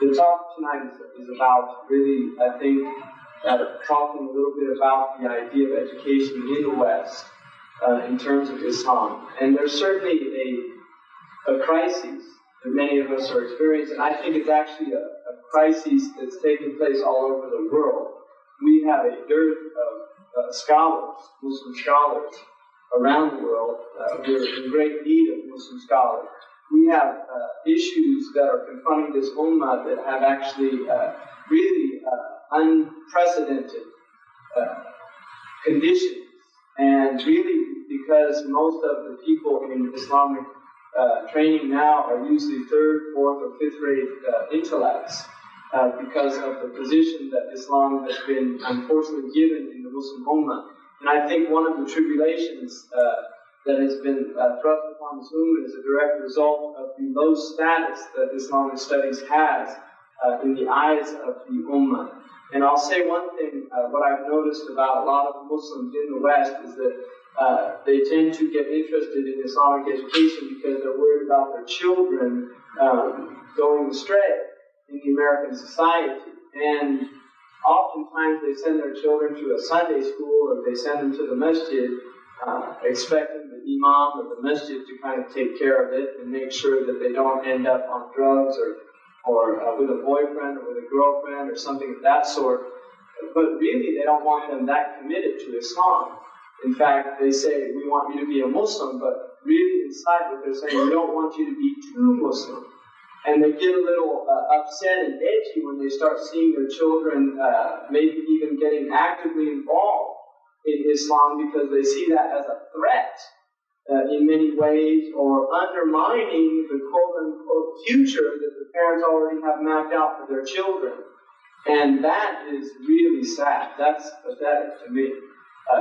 The talk tonight is about really, I think, talking a little bit about the idea of education in the West in terms of Islam. And there's certainly a crisis that many of us are experiencing. I think it's actually a crisis that's taking place all over the world. We have a dearth of scholars, Muslim scholars, around the world. We're in great need of Muslim scholars. We have issues that are confronting this ummah that have actually really unprecedented conditions. And really, because most of the people in Islamic training now are usually third, fourth, or fifth grade intellects, because of the position that Islam has been unfortunately given in the Muslim ummah. And I think one of the tribulations that has been thrust upon this ummah is a direct result of the low status that Islamic studies has in the eyes of the ummah. And I'll say one thing, what I've noticed about a lot of Muslims in the West is that they tend to get interested in Islamic education because they're worried about their children going astray in the American society. And oftentimes they send their children to a Sunday school or they send them to the masjid expecting the imam or the masjid to kind of take care of it and make sure that they don't end up on drugs or with a boyfriend or with a girlfriend or something of that sort. But really, they don't want them that committed to Islam. In fact, they say, we want you to be a Muslim, but really inside what they're saying, we don't want you to be too Muslim. And they get a little upset and edgy when they start seeing their children maybe even getting actively involved in Islam because they see that as a threat in many ways, or undermining the quote-unquote future that the parents already have mapped out for their children. And that is really sad. That's pathetic to me.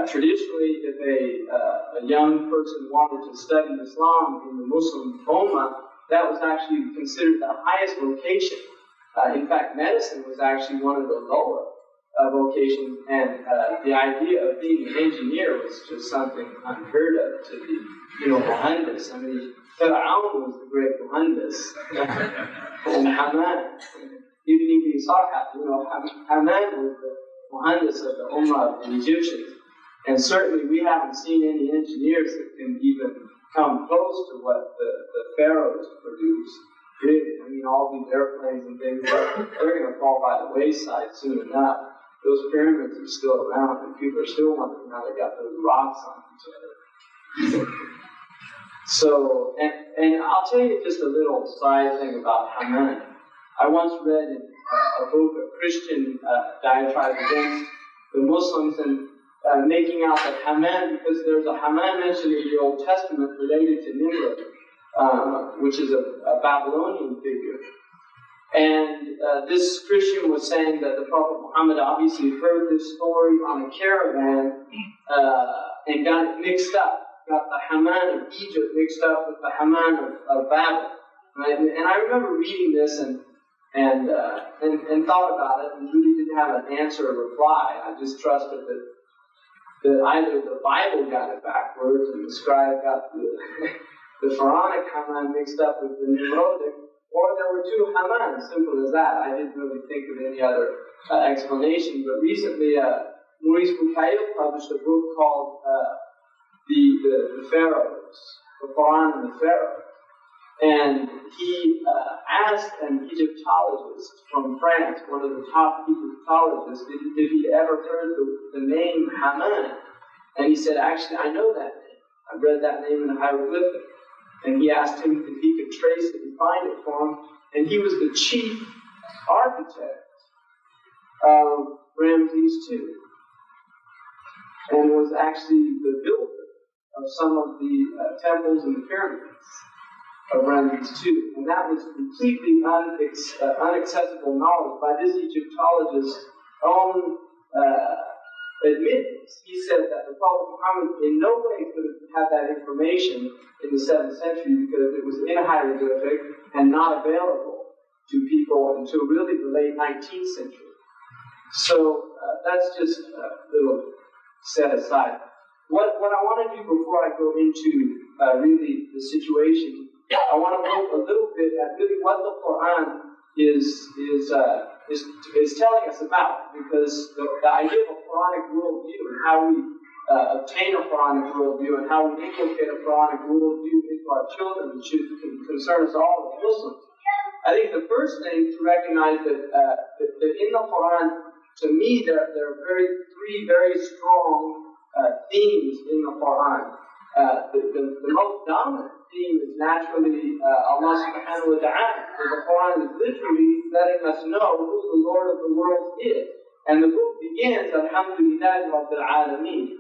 Traditionally, if a young person wanted to study Islam in the Muslim ummah, that was actually considered the highest vocation. In fact, medicine was actually one of the lower vocations, and the idea of being an engineer was just something unheard of to the, Muhandis. I mean, Fir'aun was the great Muhandis, and Haman, even Ibn Ishaq, Haman was the Muhandis of the Ummah of the Egyptians. And certainly we haven't seen any engineers that can even come close to what the pharaohs produced. Really, I mean, all these airplanes and things, they're going to fall by the wayside soon enough. Those pyramids are still around, and people are still wondering how they got those rocks on each other. So, and I'll tell you just a little side thing about Haman. I once read in a book, a Christian diatribe against the Muslims, and making out that Haman, because there's a Haman mentioned in the Old Testament related to Nimrod, which is a Babylonian figure. And this Christian was saying that the Prophet Muhammad obviously heard this story on a caravan and got it mixed up. Got the Haman of Egypt mixed up with the Haman of Babel. Right? And I remember reading this and thought about it and really didn't have an answer or reply. I just trusted that either the Bible got it backwards and the scribe got the Quranic Haman mixed up with the Nimrodic, or there were two Hamans, simple as that. I didn't really think of any other explanation. But recently, Maurice Bucaille published a book called the Pharaohs, the Quran and the Pharaohs. And he asked an Egyptologist from France, one of the top Egyptologists, if he'd ever heard the name Haman. And he said, actually, I know that name. I've read that name in the hieroglyphic. And he asked him if he could trace it and find it for him. And he was the chief architect of Ramses II. And was actually the builder of some of the temples and the pyramids of Ramses II. And that was completely unaccessible knowledge by this Egyptologist's own admittance. He said that the Prophet Muhammad in no way could have had that information in the 7th century because it was in a hieroglyphic and not available to people until really the late 19th century. So that's just a little set aside. What I want to do before I go into really the situation, I want to look a little bit at really what the Quran is telling us about, because the idea of a Quranic worldview and how we obtain a Quranic worldview and how we inculcate a Quranic worldview into our children should concern us all as Muslims. I think the first thing to recognize that in the Quran, to me, there are three very strong themes in the Quran. The most dominant theme is naturally Allah subhanahu wa ta'ala. So the Quran is literally letting us know who the Lord of the world is. And the book begins, Alhamdulillah Rabbil Alameen,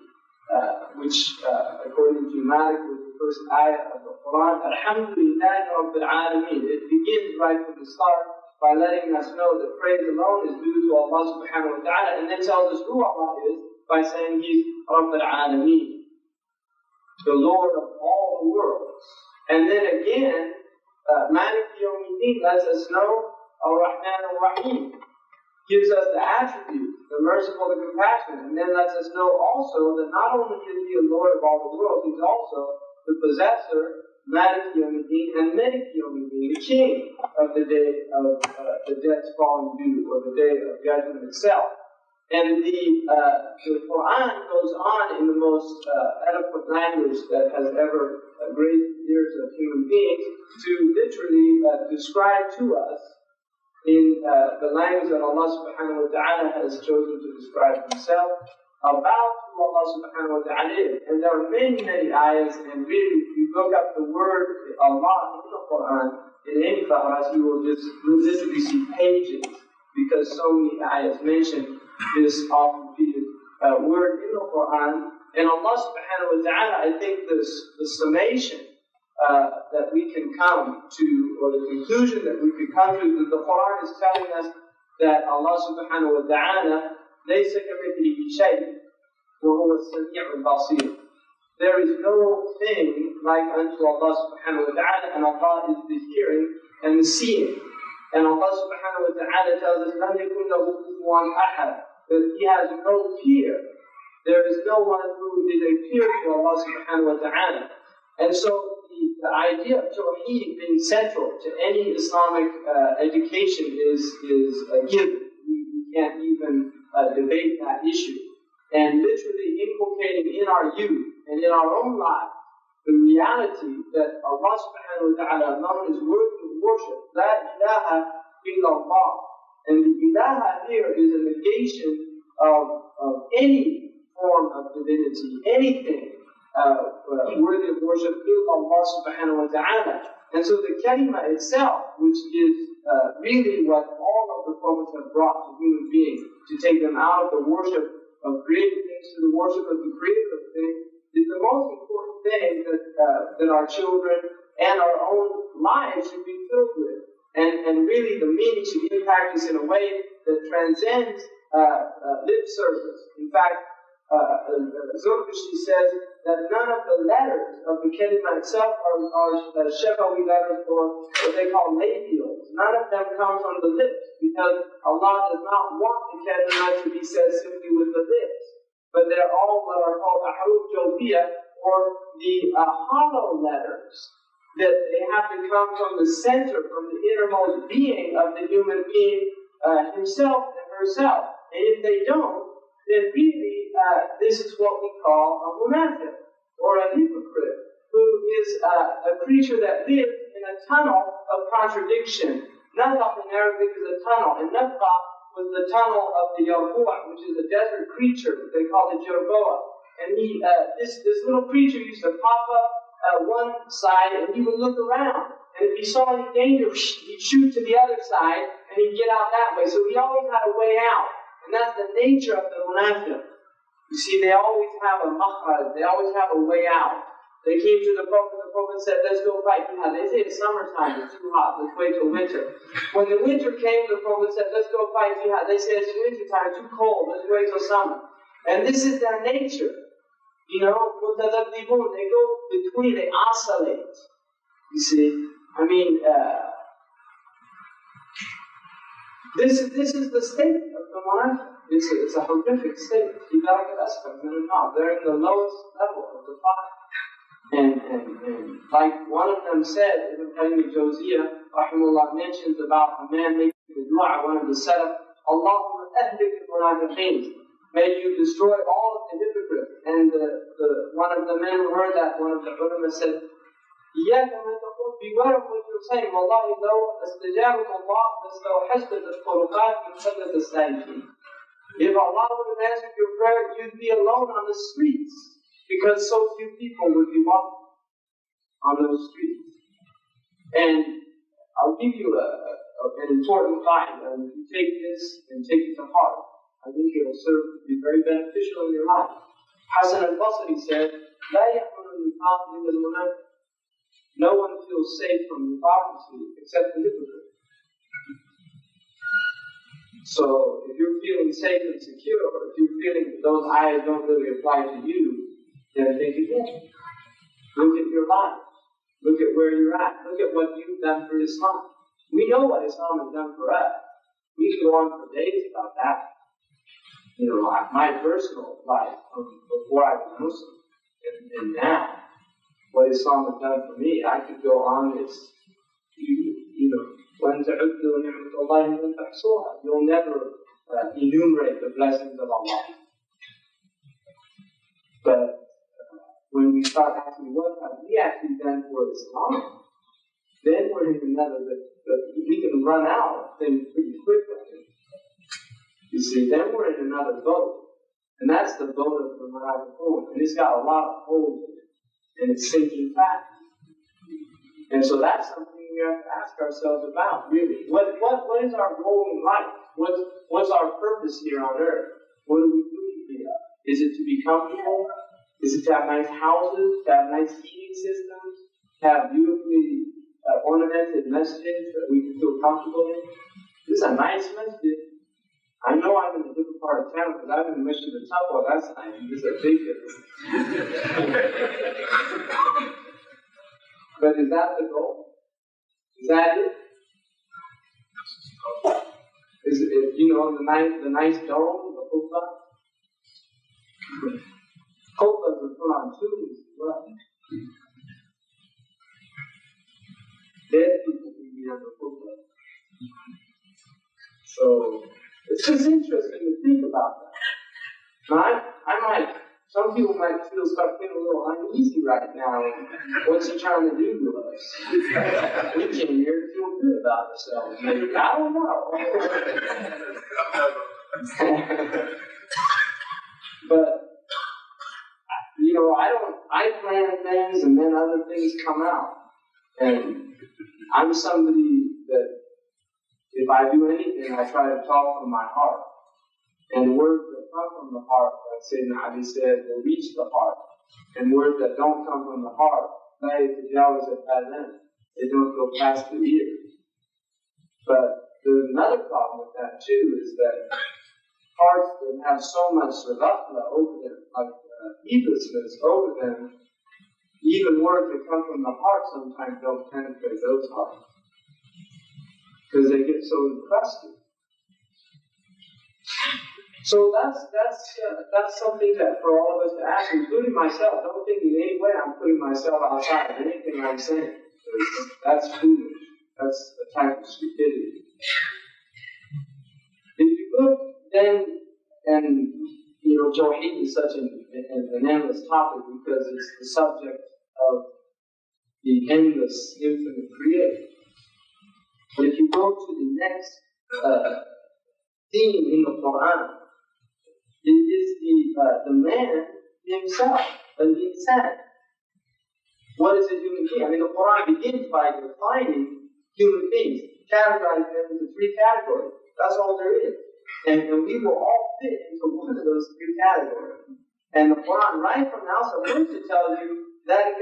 which, according to Malik, was the first ayah of the Quran. Alhamdulillah Rabbil Alameen. It begins right from the start by letting us know that praise alone is due to Allah subhanahu wa ta'ala, and then tells us who Allah is by saying He's Rabbil Alameen, the Lord of all the worlds. And then again, Malik Yawmiddin lets us know Ar-Rahman Ar-Rahim, gives us the attributes, the merciful, the compassionate, and then lets us know also that not only is He the Lord of all the world, He's also the possessor, Malik Yawmiddin, and Malik Yawmiddin, the king of the day of the debts falling due, or the day of judgment itself. And the Quran goes on in the most eloquent language that has ever graced the ears of human beings to literally describe to us in the language that Allah subhanahu wa ta'ala has chosen to describe Himself about who Allah subhanahu wa ta'ala is. And there are many, many ayahs, and really, if you look up the word Allah in the Quran, in any class, you will just literally see pages, because so many ayahs mention this often repeated word in the Quran. And Allah subhanahu wa ta'ala, I think the summation that we can come to, or the conclusion that we can come to, that the Quran is telling us that Allah subhanahu wa ta'ala, لَيْسَ كَمِثْلِهِ شَيْءٌ وَهُوَ السَّمِيعُ الْبَصِيرُ. There is no thing like unto Allah subhanahu wa ta'ala, and Allah is the hearing and the seeing. And Allah subhanahu wa ta'ala tells us, لَمْ يَكُنْ لَهُ كُفُوًا أَحَدٌ, that He has no peer. There is no one who is a peer to Allah subhanahu wa ta'ala. And so the idea of Tawheed being central to any Islamic education is a given. We can't even debate that issue. And literally inculcating in our youth and in our own lives the reality that Allah subhanahu wa ta'ala alone is worthy of worship. La ilaha illallah. And the ilaha here is a negation of any form of divinity, anything worthy of worship, Allah subhanahu wa ta'ala. And so the kalima itself, which is really what all of the prophets have brought to human beings, to take them out of the worship of created things to the worship of the creator of things, is the most important thing that our children and our own lives should be filled with. And really the meaning should impact us in a way that transcends lip service. In fact, Zurkashi says that none of the letters of the kalima itself are Shefawi letters, or what they call labials. None of them come from the lips, because Allah does not want the kalima to be said simply with the lips. But they're all what are called ahruf jawfiyah, or the hollow letters, that they have to come from the center, from the innermost being of the human being himself and herself. And if they don't, then really this is what we call a munafiq, or a hypocrite, who is a creature that lives in a tunnel of contradiction. Nafaq in Arabic is a tunnel, and nafaq was the tunnel of the yarbu'a, which is a desert creature. They call it jerboa. And this little creature used to pop up one side, and he would look around. And if he saw any danger, he'd shoot to the other side, and he'd get out that way. So he always had a way out. And that's the nature of the munafiq. You see, they always have a makhraj, they always have a way out. They came to the Prophet said, let's go fight jihad. They say it's summertime, it's too hot, let's wait till winter. When the winter came, the Prophet said, let's go fight jihad. They said, it's wintertime, too cold, let's wait till summer. And this is their nature. You know, they go between, they oscillate. You see, I mean, this is the state of the monarchy. It's a horrific state. They're in the lowest level of the fire. And like one of them said, Ibn Qayyim al-Jawziyah, rahimahullah, mentions about a man making the dua, one of the salaf, Allahumma ahlik al-munafiqeen. May you destroy all of the hypocrites. And one of the men who heard that, one of the ulama said, beware of what you're saying. Wallahi, though astajabaka Allah, lastawhashta al-turuqat min qillat as-sa'ikin. If Allah would have answered your prayer, you'd be alone on the streets, because so few people would be walking on those streets. And I'll give you an important line, and if you take this and take it to heart, I think it will serve to be very beneficial in your life. Hasan al-Basri said, لا يحمل النفاق إلا المنافق. No one feels safe from hypocrisy except the hypocrite. So, if you're feeling safe and secure, or if you're feeling that those ayahs don't really apply to you, then think again. Look at your life. Look at where you're at. Look at what you've done for Islam. We know what Islam has done for us. We can go on for days about that. You know, my personal life, before I was Muslim, and now, what Islam has done for me, I could go on this, you know, وَأَن تَعُدُّوا نِعْمَةَ اللَّهِ لَن تَحْصُوهَا. You'll never enumerate the blessings of Allah. But when we start asking what have we actually done for Islam, then we're in another, we can run out of things pretty quickly. You see, then we're in another boat. And that's the boat of the Munafiqun. And it's got a lot of holes in it. And it's sinking fast. And so that's something we have to ask ourselves about, really. What is our goal in life? What's our purpose here on earth? What do we do here? Is it to be comfortable? Is it to have nice houses? To have nice heating systems? To have beautifully ornamented masjids that we can feel comfortable in? This is a nice masjid. I know I'm in a different part of town because I've been mission to Taqwa. That's nice. This is a big difference. But is that the goal? Is that it? Is it, you know, the nice dome, the khutbah? Khutbahs are put on tombs as well. Dead people can be on the khutbah. So, it's just interesting to think about that. Now, some people might start feeling a little uneasy right now. What's he trying to do to us? We came here to feel good about ourselves. Maybe, I don't know. But, you know, I plan things and then other things come out. And I'm somebody that, if I do anything, I try to talk from my heart. And words that come from the heart, like Sayyidina Ali said, will reach the heart. And words that don't come from the heart, they don't go past the ear. But there's another problem with that too, is that hearts that have so much Rihla over them, like heedlessness over them, even words that come from the heart sometimes don't penetrate those hearts. Because they get so encrusted. So that's something that for all of us to ask, including myself. Don't think in any way I'm putting myself outside of anything I'm saying. That's foolish. That's a type of stupidity. If you look then, and you know, Tawheed is such an endless topic because it's the subject of the endless, infinite creator. But if you go to the next theme in the Quran, it is the man himself, al-insan. What is a human being? I mean, the Quran begins by defining human beings, categorizing them into three categories. That's all there is. And we will all fit into one of those three categories. And the Quran, right from the outset, first it tells you that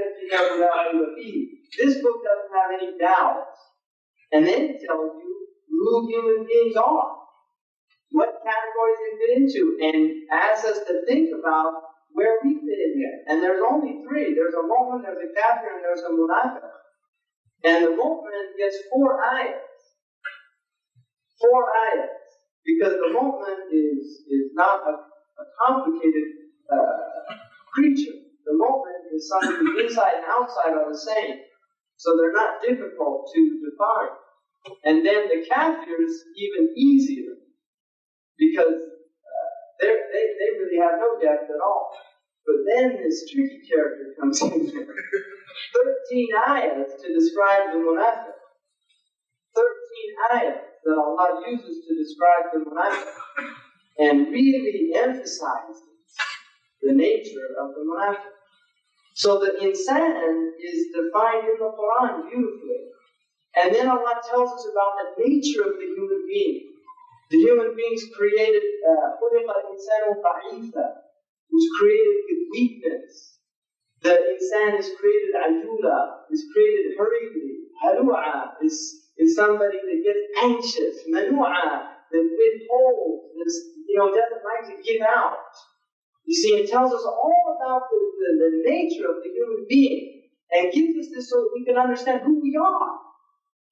this book doesn't have any doubts. And then it tells you who human beings are, what categories they fit into, and asks us to think about where we fit in there. And there's only three. There's a mu'min, there's a kafir, and there's a munafiq. And the mu'min gets 4 ayahs. 4 ayahs. Because the mu'min is not a complicated creature. The mu'min is something inside and outside are the same. So they're not difficult to define. And then the kafirs, even easier, because they really have no depth at all. But then this tricky character comes in there. 13 ayahs to describe the munafiq. 13 ayahs that Allah uses to describe the munafiq. And really emphasizes the nature of the munafiq. So the insan is defined in the Quran beautifully. And then Allah tells us about the nature of the human being. The human beings created, was created with weakness. The insan is created ajula, is created hurriedly. Halu'a is somebody that gets anxious. Manu'a, that withholds, doesn't like to give out. You see, it tells us all about the nature of the human being and gives us this so that we can understand who we are.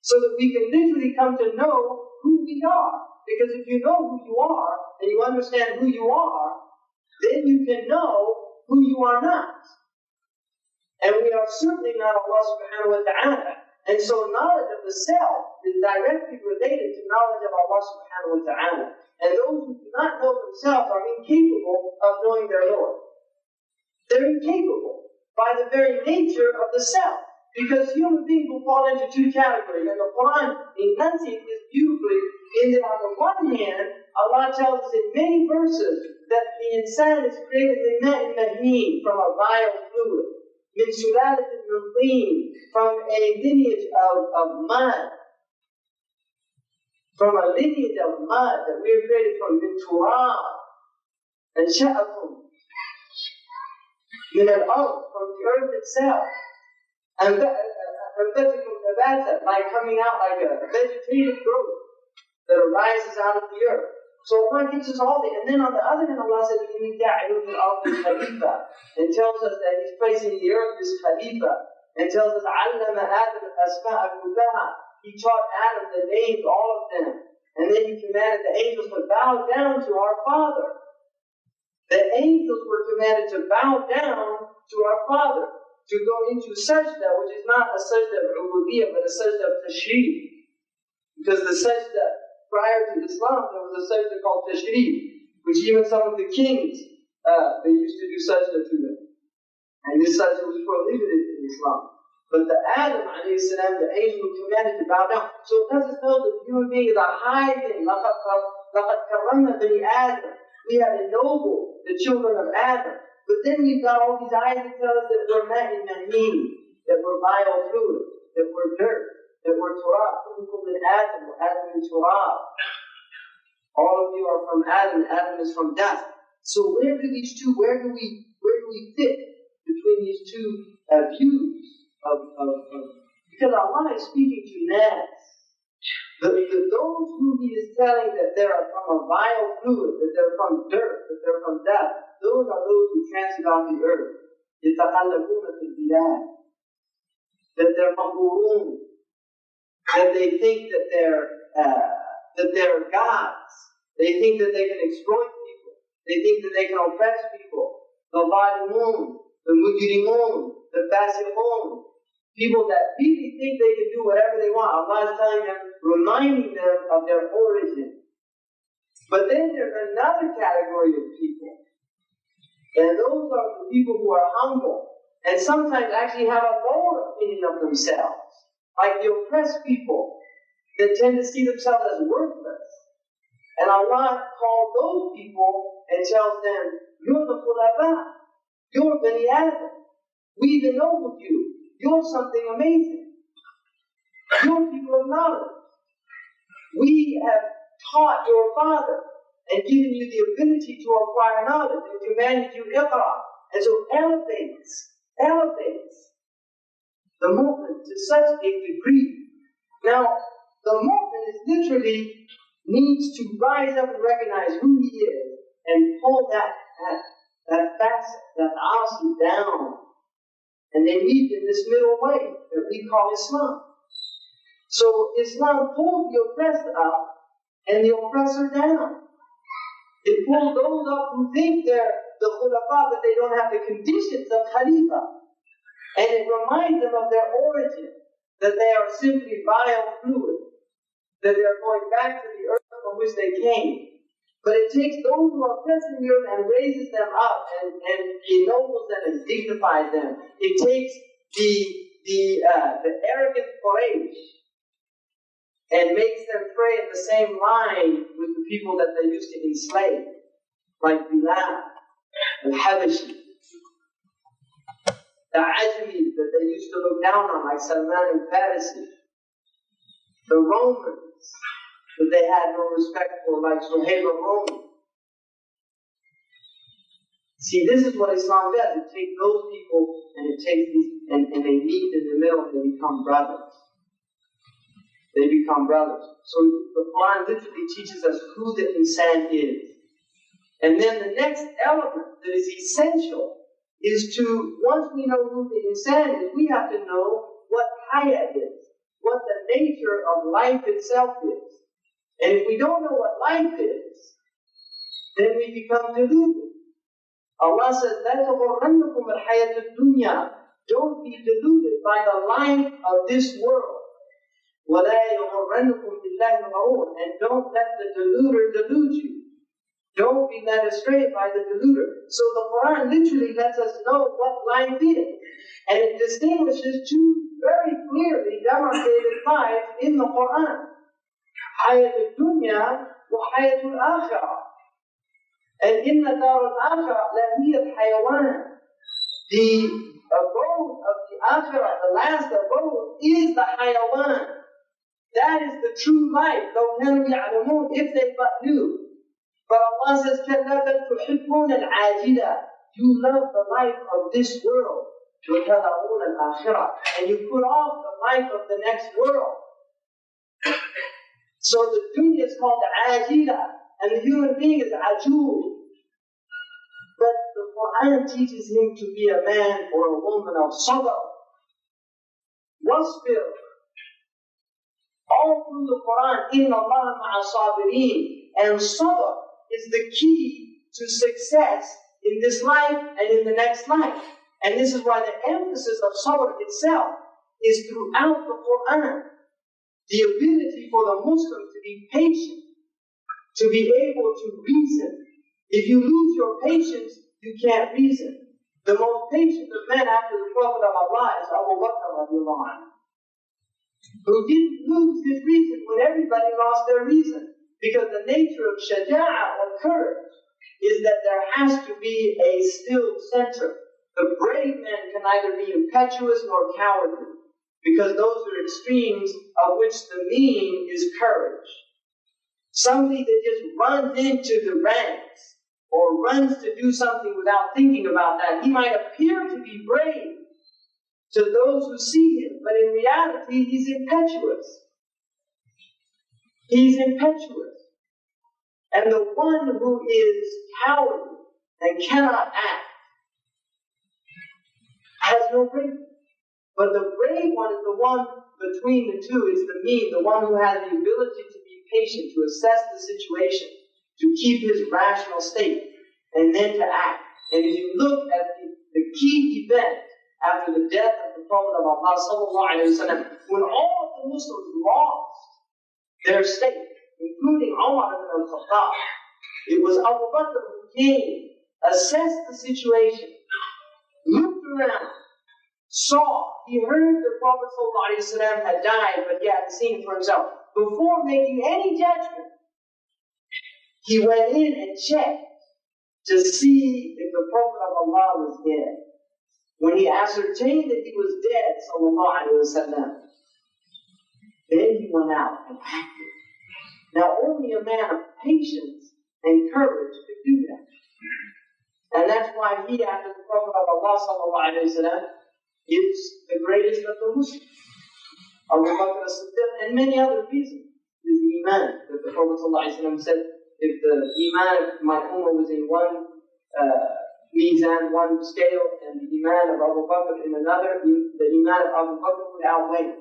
So that we can literally come to know who we are. Because if you know who you are and you understand who you are, then you can know who you are not. And we are certainly not Allah subhanahu wa ta'ala. And so knowledge of the self is directly related to knowledge of Allah subhanahu wa ta'ala. And those who do not know themselves are incapable of knowing their Lord. They're incapable by the very nature of the self. Because human beings will fall into two categories. And the Quran enunciates this beautifully in that on the one hand, Allah tells us in many verses that the insan is created from a vile fluid. Min sulalatin min teen, from a lineage of mud. From a lineage of mud that we are created from min turab. And sha'akum. Min al-ard, from the earth itself. And like coming out like a vegetative growth that arises out of the earth. So Allah gives us all the, and then on the other hand, Allah says, and tells us that He's placing the earth this Khalifa, and tells us, He taught Adam the names, all of them, and then He commanded the angels to bow down to our Father. The angels were commanded to bow down to our Father. To go into sajda, which is not a sajda of ubudiyyah, but a sajda of tashreef. Because the sajda, prior to Islam, there was a sajda called tashreef, which even some of the kings, they used to do sajda to them. And this sajda was prohibited in Islam. But the Adam, the angel who commanded to bow down. So it lets us know that the human being is a high thing. We have ennobled the children of Adam. But then we've got all these ayahs that tell us that we're ma'in maheen, that we're vile fluid, that we're dirt, that we're turab. Feekum min Adam, Adam min turab. All of you are from Adam, Adam is from dust. So where do we fit between these two views of because Allah is speaking to nas. Those who He is telling that they are from a vile fluid, that they're from dirt, that they're from dust, those are those who transit on the earth. That they're maqurun, that they think that they're gods. They think that they can exploit people. They think that they can oppress people. The zalimun, the mujrimun, the fasiqun. People that really think they can do whatever they want. Allah is telling them, reminding them of their origin. But then there's another category of people. And those are the people who are humble. And sometimes actually have a lower opinion of themselves. Like the oppressed people that tend to see themselves as worthless. And Allah calls those people and tells them, you're the khulafa. You're Bani Adam. We've ennobled you. You're something amazing. You're people of knowledge. We have taught your father and given you the ability to acquire knowledge and commanded you iqra. And so elevates the movement to such a degree. Now, the movement is literally needs to rise up and recognize who he is and pull that facet, that asi down. And they meet in this middle way that we call Islam. So Islam pulls the oppressed up and the oppressor down. It pulls those up who think they're the khulafa, but they don't have the conditions of khalifa. And it reminds them of their origin, that they are simply vile fluid. that they are going back to the earth from which they came. But it takes those who are oppressing the earth and raises them up and ennobles them and dignifies them. It takes the arrogant Quraysh and makes them pray in the same line with the people that they used to enslave, like Bilal, al-Habashi, the Ajmis that they used to look down on, like Salman al-Farisi, the Romans that they had no respect for, like Suhaib al-Rumi. See, this is what Islam does. It takes those people and it takes these, and they meet in the middle and they become brothers. They become brothers. So the Quran literally teaches us who the insan is. And then the next element that is essential is to, once we know who the insan is, we have to know what haya is, what the nature of life itself is. And if we don't know what life is, then we become deluded. Allah says, لَا تَغُرَّنَّكُمُ الْحَيَاةُ الدُّنْيَا. Don't be deluded by the life of this world. وَلَا يَغُرَّنَّكُمْ بِاللَّهِ الْغَرُورُ. And don't let the deluder delude you. Don't be led astray by the deluder. So the Quran literally lets us know what life is. And it distinguishes two very clearly demarcated lives in the Quran. حَيَاةُ الدُّنْيا وَحَيَاةُ الْآخِرَةِ. And in the dar al-akhirah, la hiya al-hayawan. The abode of the akhirah, the last abode, is the hayawan. That is the true life, though كانوا يعلمون, if they but knew. But Allah says, كَلَّا بَلْ تُحِبُّونَ الْعَاجِلَةَ. You love the life of this world, وَتَذَرُونَ الْآخِرَةَ. And you put off the life of the next world. So the dunya is called the ajila, and the human being is ajul. But the Quran teaches him to be a man or a woman of sabr, wasbir. All through the Quran, inna Allah ma'a sabirin. And sabr is the key to success in this life and in the next life. And this is why the emphasis of sabr itself is throughout the Quran. The ability for the Muslim to be patient, to be able to reason. If you lose your patience, you can't reason. The most patient of men after the Prophet of Allah is Abu Bakr radiallahu anhu, who didn't lose his reason when everybody lost their reason. Because the nature of shaja'ah or courage is that there has to be a still center. The brave man can neither be impetuous nor cowardly, because those are extremes of which the mean is courage. Somebody that just runs into the ranks or runs to do something without thinking about that, he might appear to be brave to those who see him, but in reality, he's impetuous. He's impetuous. And the one who is cowardly and cannot act has no bravery. But the brave one is the one between the two, is the mean, the one who has the ability to be patient, to assess the situation, to keep his rational state, and then to act. And if you look at the key event after the death of the Prophet of Allah sallallahu alaihi wasallam, when all of the Muslims lost their state, including Umar ibn al-Khattab, it was Abu Bakr who came, assessed the situation, looked around, saw, he heard the Prophet ﷺ had died, but he hadn't seen it for himself. Before making any judgment, he went in and checked to see if the Prophet of Allah was dead. When he ascertained that he was dead, ﷺ, then he went out and acted. Now only a man of patience and courage could do that. And that's why he, after the Prophet of Allah ﷺ, is the greatest of the Muslims. Abu Bakr as-Siddiq, and many other reasons, is the Iman that the Prophet ﷺ said, if the Iman of my Ummah was in one mizan, one scale, and the Iman of Abu Bakr in another, the Iman of Abu Bakr would outweigh.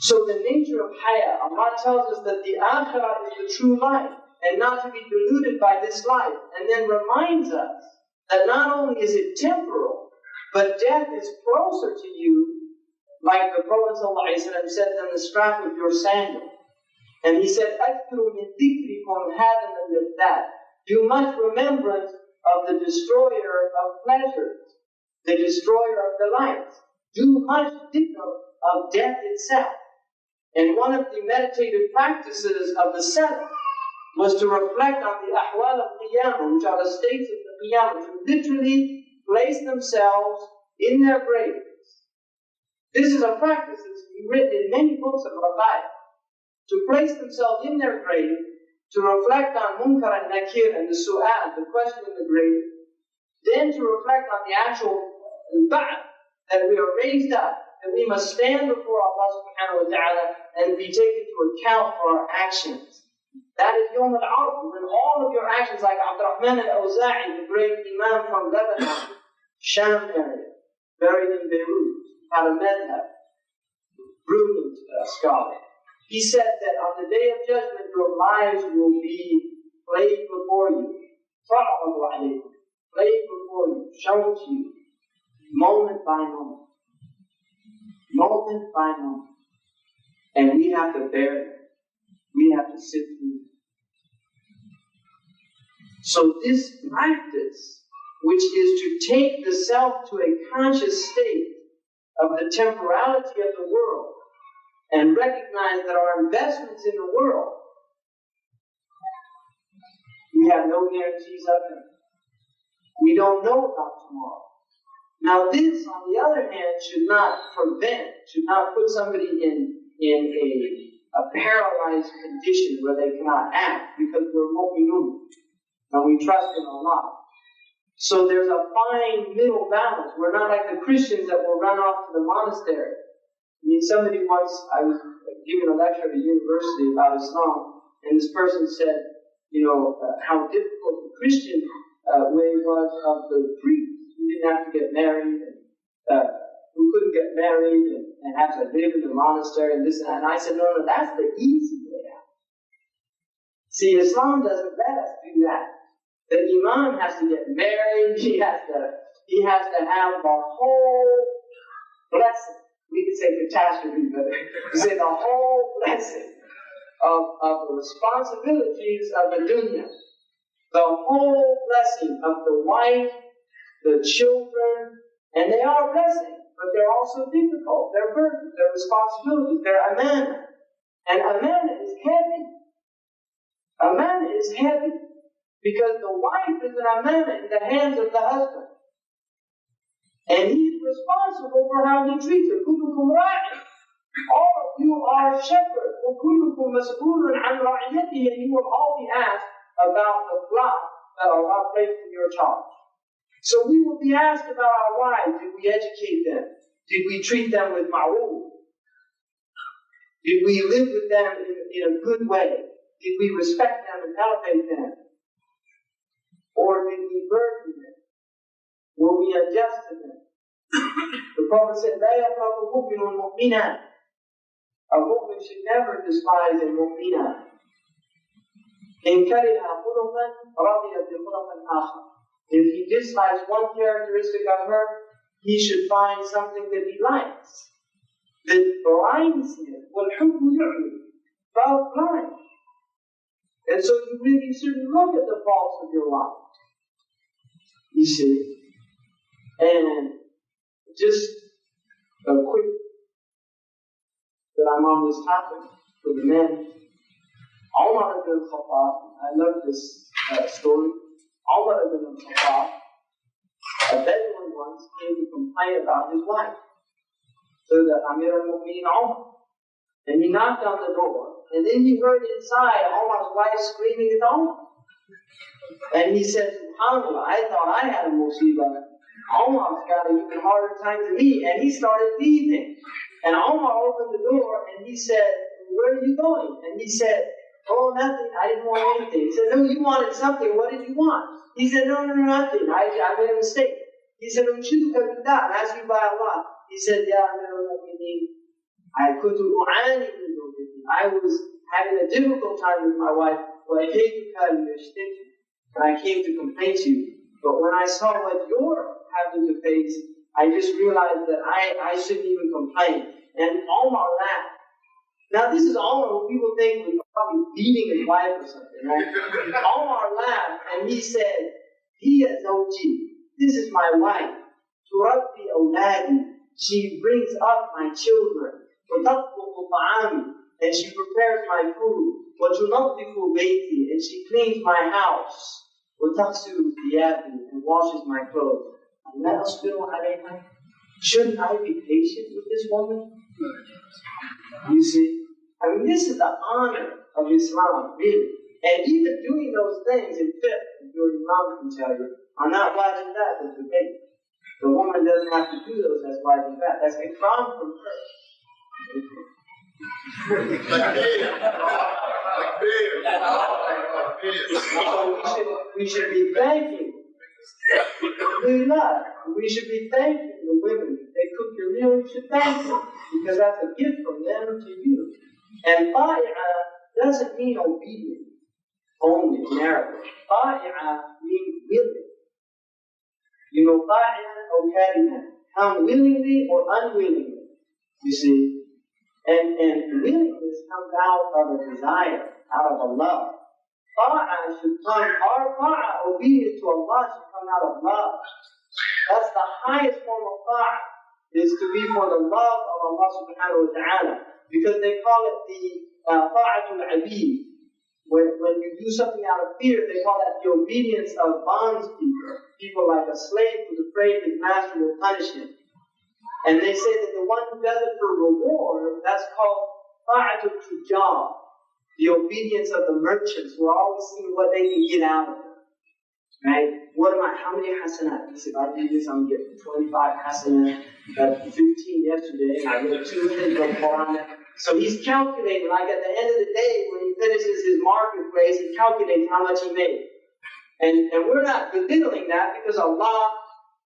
So the nature of haya, Allah tells us that the akhirah is the true life, and not to be deluded by this life, and then reminds us that not only is it temporal, but death is closer to you Like the Prophet ﷺ said on the strap of your sandal. And he said, أَكْثِرُوا مِنْ ذِكْرِكُمْ هَذَا الْمِقْدَادِ. Do much remembrance of the destroyer of pleasures, the destroyer of delights. Do much dhikr of death itself. And one of the meditative practices of the Salaf was to reflect on the ahwal of qiyamah, which are the states of the qiyamah, to literally place themselves in their graves. This is a practice that's written in many books of Rabai. To place themselves in their grave, to reflect on munkar and nakir and the su'al, the question in the grave, then to reflect on the actual ba'ath, that we are raised up, that we must stand before Allah subhanahu wa ta'ala and be taken to account for our actions. That is Yawm al-Arq, when all of your actions, like Abdurrahman al-Awza'i, the great Imam from Lebanon, Sham area, buried in Beirut, had a madhab, brilliant scholar. He said that on the day of judgment, your lives will be laid before you, laid before you, shown to you, moment by moment. Moment by moment. And we have to bear it. We have to sit through it. So this practice, which is to take the self to a conscious state of the temporality of the world and recognize that our investments in the world, we have no guarantees of them. We don't know about tomorrow. Now this, on the other hand, should not put somebody in a paralyzed condition where they cannot act, because we're mu'minun and we trust in Allah. So there's a fine middle balance. We're not like the Christians that will run off to the monastery. I mean, somebody once, I was giving a lecture at a university about Islam, and this person said, how difficult the Christian way was of the priests. We didn't have to get married, and we couldn't get married and have to live in the monastery and this and that. And I said, no, that's the easy way out. See, Islam doesn't let us do that. The imam has to get married, he has to have the whole blessing. We could say catastrophe, but we say the whole blessing of the responsibilities of the dunya. The whole blessing of the wife, the children, and they are blessings, but they're also difficult. They're burdens, they're responsibilities, they're amana. And amana is heavy. Amana is heavy. Because the wife is an amana in the hands of the husband. And he's responsible for how he treats her. Kullukum ra'i. All of you are shepherds. وَكُلُّكُمْ مَسْئُولٌ عَنْ رَعِيَتِهِ. And you will all be asked about the flock that Allah placed in your charge. So we will be asked about our wives. Did we educate them? Did we treat them with ma'roof? Did we live with them in a good way? Did we respect them and elevate them? Or did we burden them? Were we unjust to them? The Prophet said, لَا يَقْرَبُ مُؤْمِنٌ مُؤْمِنًا. A mu'min should never despise a mu'mina. إِنْ كَرِهَ خُلُقًا رَضِيَ بِخُلُقٍ آخَرٍ. If he dislikes one characteristic of her, he should find something that he likes, that blinds him. وَالْحُبُّ يُعْمِي. Love blinds. And so you really shouldn't look at the faults of your life. You see? And just a quick, that I'm on this topic for the men. Umar ibn al-Khattab, I love this story. Umar ibn al-Khattab, a Bedouin once came to complain about his wife to the Amir al-Mu'mineen Umar. And he knocked on the door, and then he heard inside Umar's wife screaming at Umar. And he said, SubhanAllah, I thought I had a musibah. Umar's got an even harder time than me. And he started leaving. And Umar opened the door, and he said, where are you going? And he said, oh, nothing. I didn't want anything. He said, no, you wanted something. What did you want? He said, no, nothing. I made a mistake. He said, I'm asking by Allah. He said, Ya Amir al-Mu'mineen, I was having a difficult time with my wife, and I came to complain to you. But when I saw what you're having to face, I just realized that I shouldn't even complain. And Omar laughed. Now this is Omar who people think was probably beating his wife or something, right? Omar laughed and he said, Hiya zawji, this is my wife. Turabbi awladi, she brings up my children. وَتَطْبُخُ طَعَامِ, and she prepares my food. وَتُنَظِّفُ بَيْتِي, and she cleans my house. وَتَغْسِلُ ثِيَابِي, and washes my clothes. أَلَا أَصْبِرُ عَلَيْهَا, shouldn't I be patient with this woman? You see, I mean, this is the honor of Islam, really. And even doing those things in fiqh, your Imam can tell you, are not wajibat in the faith. The woman doesn't have to do those as wajibat. That's ikram from her. So we should be thanking. We should be thanking the women. If they cook your meal, you should thank them, because that's a gift from them to you. And ta'i'ah doesn't mean obedience only in Arabic. Ta'i'ah means willing. You know, ta'i'ah or karihan, come willingly or unwillingly. You see? And willingness comes out of a desire, out of a love. Ta'ah should come, our ta'ah, obedience to Allah, should come out of love. That's the highest form of ta'ah, is to be for the love of Allah subhanahu wa ta'ala. Because they call it the ta'atul abid. When you do something out of fear, they call that the obedience of bondspeople. People like a slave who's afraid his master will punish him. And they say that the one who does it for reward, that's called ta'atul tujjar, the obedience of the merchants who are always seeing what they can get out of it. Right? How many hasanat? He said, if I do this, I'm getting 25 hasanat, 15 yesterday, I get 2 in the Quranic. So he's calculating, like at the end of the day, when he finishes his marketplace, he calculates how much he made. And we're not belittling that, because Allah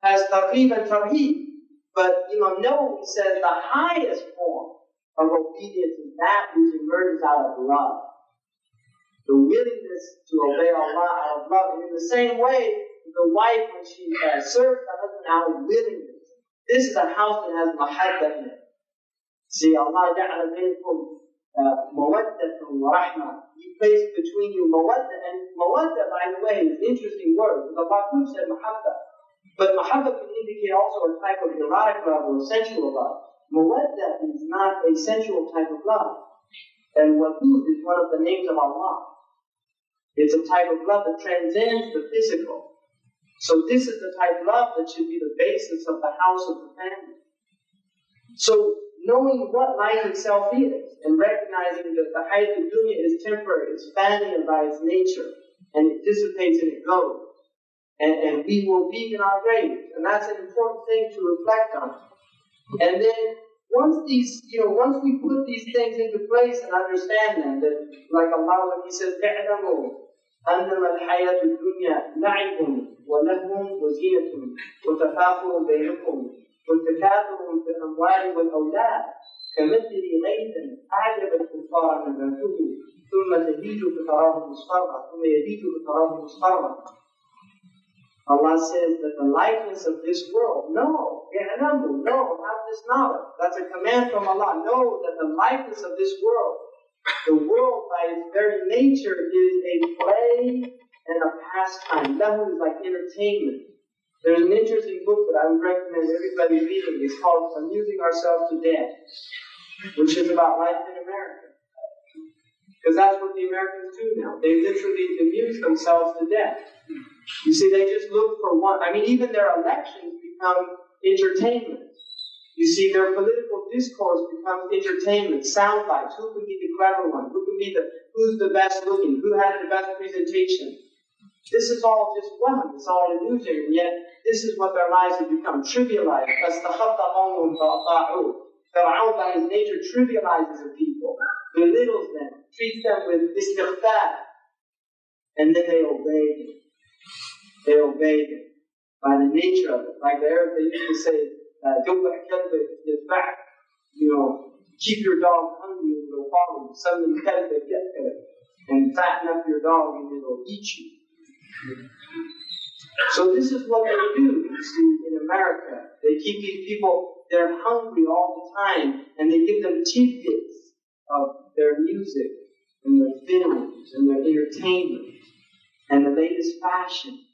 has targhib and tarheeb. But, no, he says the highest form of obedience is that which emerges out of love. The willingness to obey Allah out of love. And in the same way, the wife, when she serves the husband out of willingness. This is a house that has mahabba in it. See, Allah ja'ala bainakum mawaddatan wa rahmah. He placed between you mawadda. And mawadda, by the way, is an interesting word. Because Allah said mahabba. But mahabba can indicate also a type of erotic love or sensual love. Mawadda is not a sensual type of love. And wadud is one of the names of Allah. It's a type of love that transcends the physical. So this is the type of love that should be the basis of the house of the family. So knowing what life itself is, and recognizing that the hayat al-dunya is temporary, it's fanned by its nature, and it dissipates and it goes. And we will be in our graves. And that's an important thing to reflect on. And then once we put these things into place and understand them, that like Allah when He says, اعلموا أنما الحياة الدنيا لعب ولهو وزينة وتفاخر بينكم وتكاثر في الأموال والأولاد كمثل غيث أعجب الكفار نباته ثم تهيج فتراه مصفرا ثم يهيج فتراه مصفرا. Allah says that the likeness of this world, no, have this knowledge. That's a command from Allah. Know that the likeness of this world, the world by its very nature is a play and a pastime. Lahu is like entertainment. There's an interesting book that I would recommend everybody reading. It's called Amusing Ourselves to Death, which is about life in America. Because that's what the Americans do now. They literally amuse themselves to death. You see, they just look for one. I mean, even their elections become entertainment. You see, their political discourse becomes entertainment, sound bites. Who can be the clever one? Who's the best looking? Who has the best presentation? This is all just one. It's all illusion. And yet, this is what their lives have become. Trivialized. Fir'aun, by his nature, trivializes the people, belittles them, treats them with istighfar, and then they obey him. They obey him by the nature of it. Like the Arabs, they used to say, keep your dog hungry and it'll follow you. Suddenly, and fatten up your dog and it'll eat you. So this is what they do, you see, in America. They keep these people, they're hungry all the time, and they give them tidbits of their music, and their films, and their entertainment, and the latest fashion.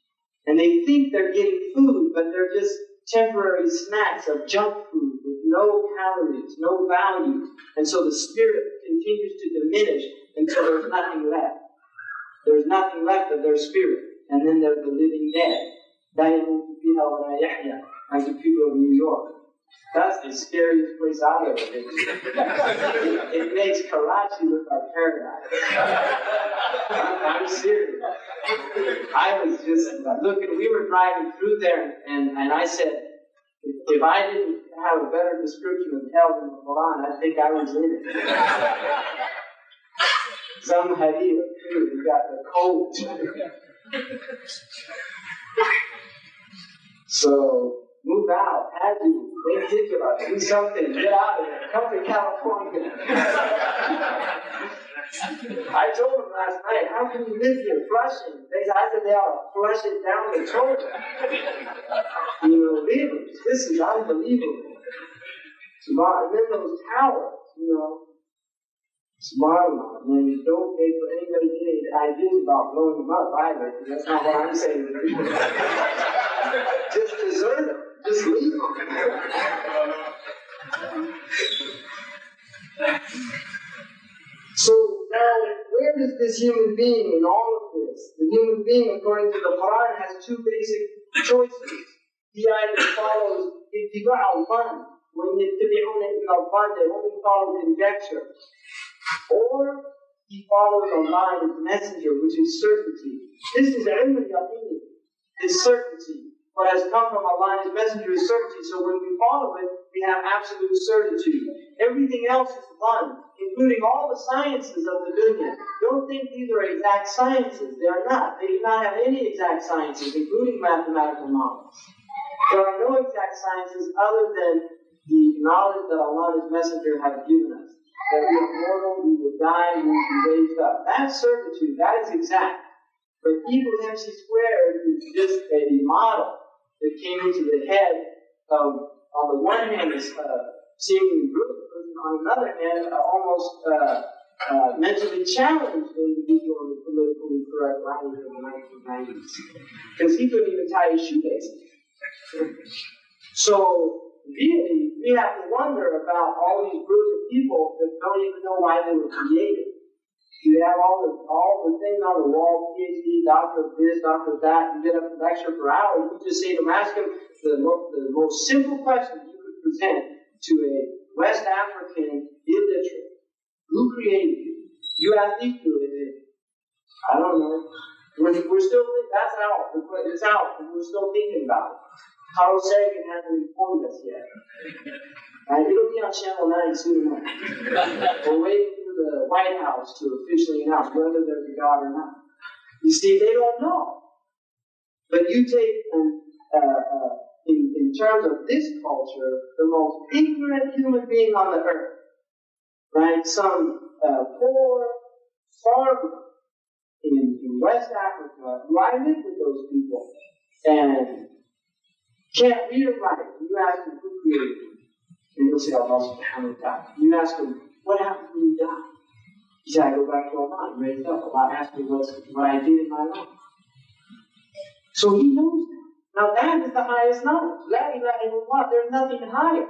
And they think they're getting food, but they're just temporary snacks of junk food with no calories, no value. And so the spirit continues to diminish until there's nothing left. There's nothing left of their spirit. And then they're the living dead. Like the people of New York. That's the scariest place I've ever been to. It makes Karachi look like paradise. I'm serious. I was just looking, we were driving through there, and I said, if I didn't have a better description of hell in the Quran, I think I was in it. Some hadith, too, you got the cold. So, move out, had to, make hijrah, do something, get out of there, come to California. I told them last night, how can you live here, Flushing? I said they ought to flush it down the toilet. Really, this is unbelievable. And then those towers, subhanAllah. And then don't wait for anybody to get any ideas about blowing them up either. That's not what I'm saying. Just desert them. Just leave them. So now, where does this human being in all of this? The human being, according to the Quran, has two basic choices. He either follows ittiba'u al-dhann, when yattabi'una illa al-dhann, they only follow conjecture. Or he follows Allah and His Messenger, which is certainty. This is ilm al-yaqeen, is certainty. What has come from Allah and His Messenger is certainty. So when we follow it, we have absolute certitude. Everything else is done, including all the sciences of the dunya. Don't think these are exact sciences. They are not. They do not have any exact sciences, including mathematical knowledge. There are no exact sciences other than the knowledge that Allah and His Messenger have given us. That we are mortal, we will die, we will be raised up. That's certitude. That is exact. But E equals MC squared is just a model that came into the head of, on the one hand, is seemingly good, on the other hand, almost mentally challenged individual in the politically correct language of the 1990s. Because he couldn't even tie his shoelaces. So, really, we have to wonder about all these brilliant people that don't even know why they were created. You have all the things on the wall, PhD, doctor of this, doctor of that, you get up and lecture for hours, you just say to them, ask them the most simple question you could present to a West African illiterate. Who created you? You ask these two, I don't know. We're still, that's out. It's out, and we're still thinking about it. Carl Sagan hasn't informed us yet. It'll be on Channel 9 soon enough. We're waiting for the White House to officially announce whether there's a God or not. You see, they don't know. But you take, in terms of this culture, the most ignorant human being on the earth, right? Some poor farmer in West Africa, who I live with those people, and can't read or write. You ask him who created you, and he'll say, Allah subhanahu wa ta'ala. You ask him, what happened when you died? He said, I go back to Allah and raised up. Allah asked me what I did in my life. So he knows that. Now that is the highest knowledge. La ilaha illallah, there's nothing higher.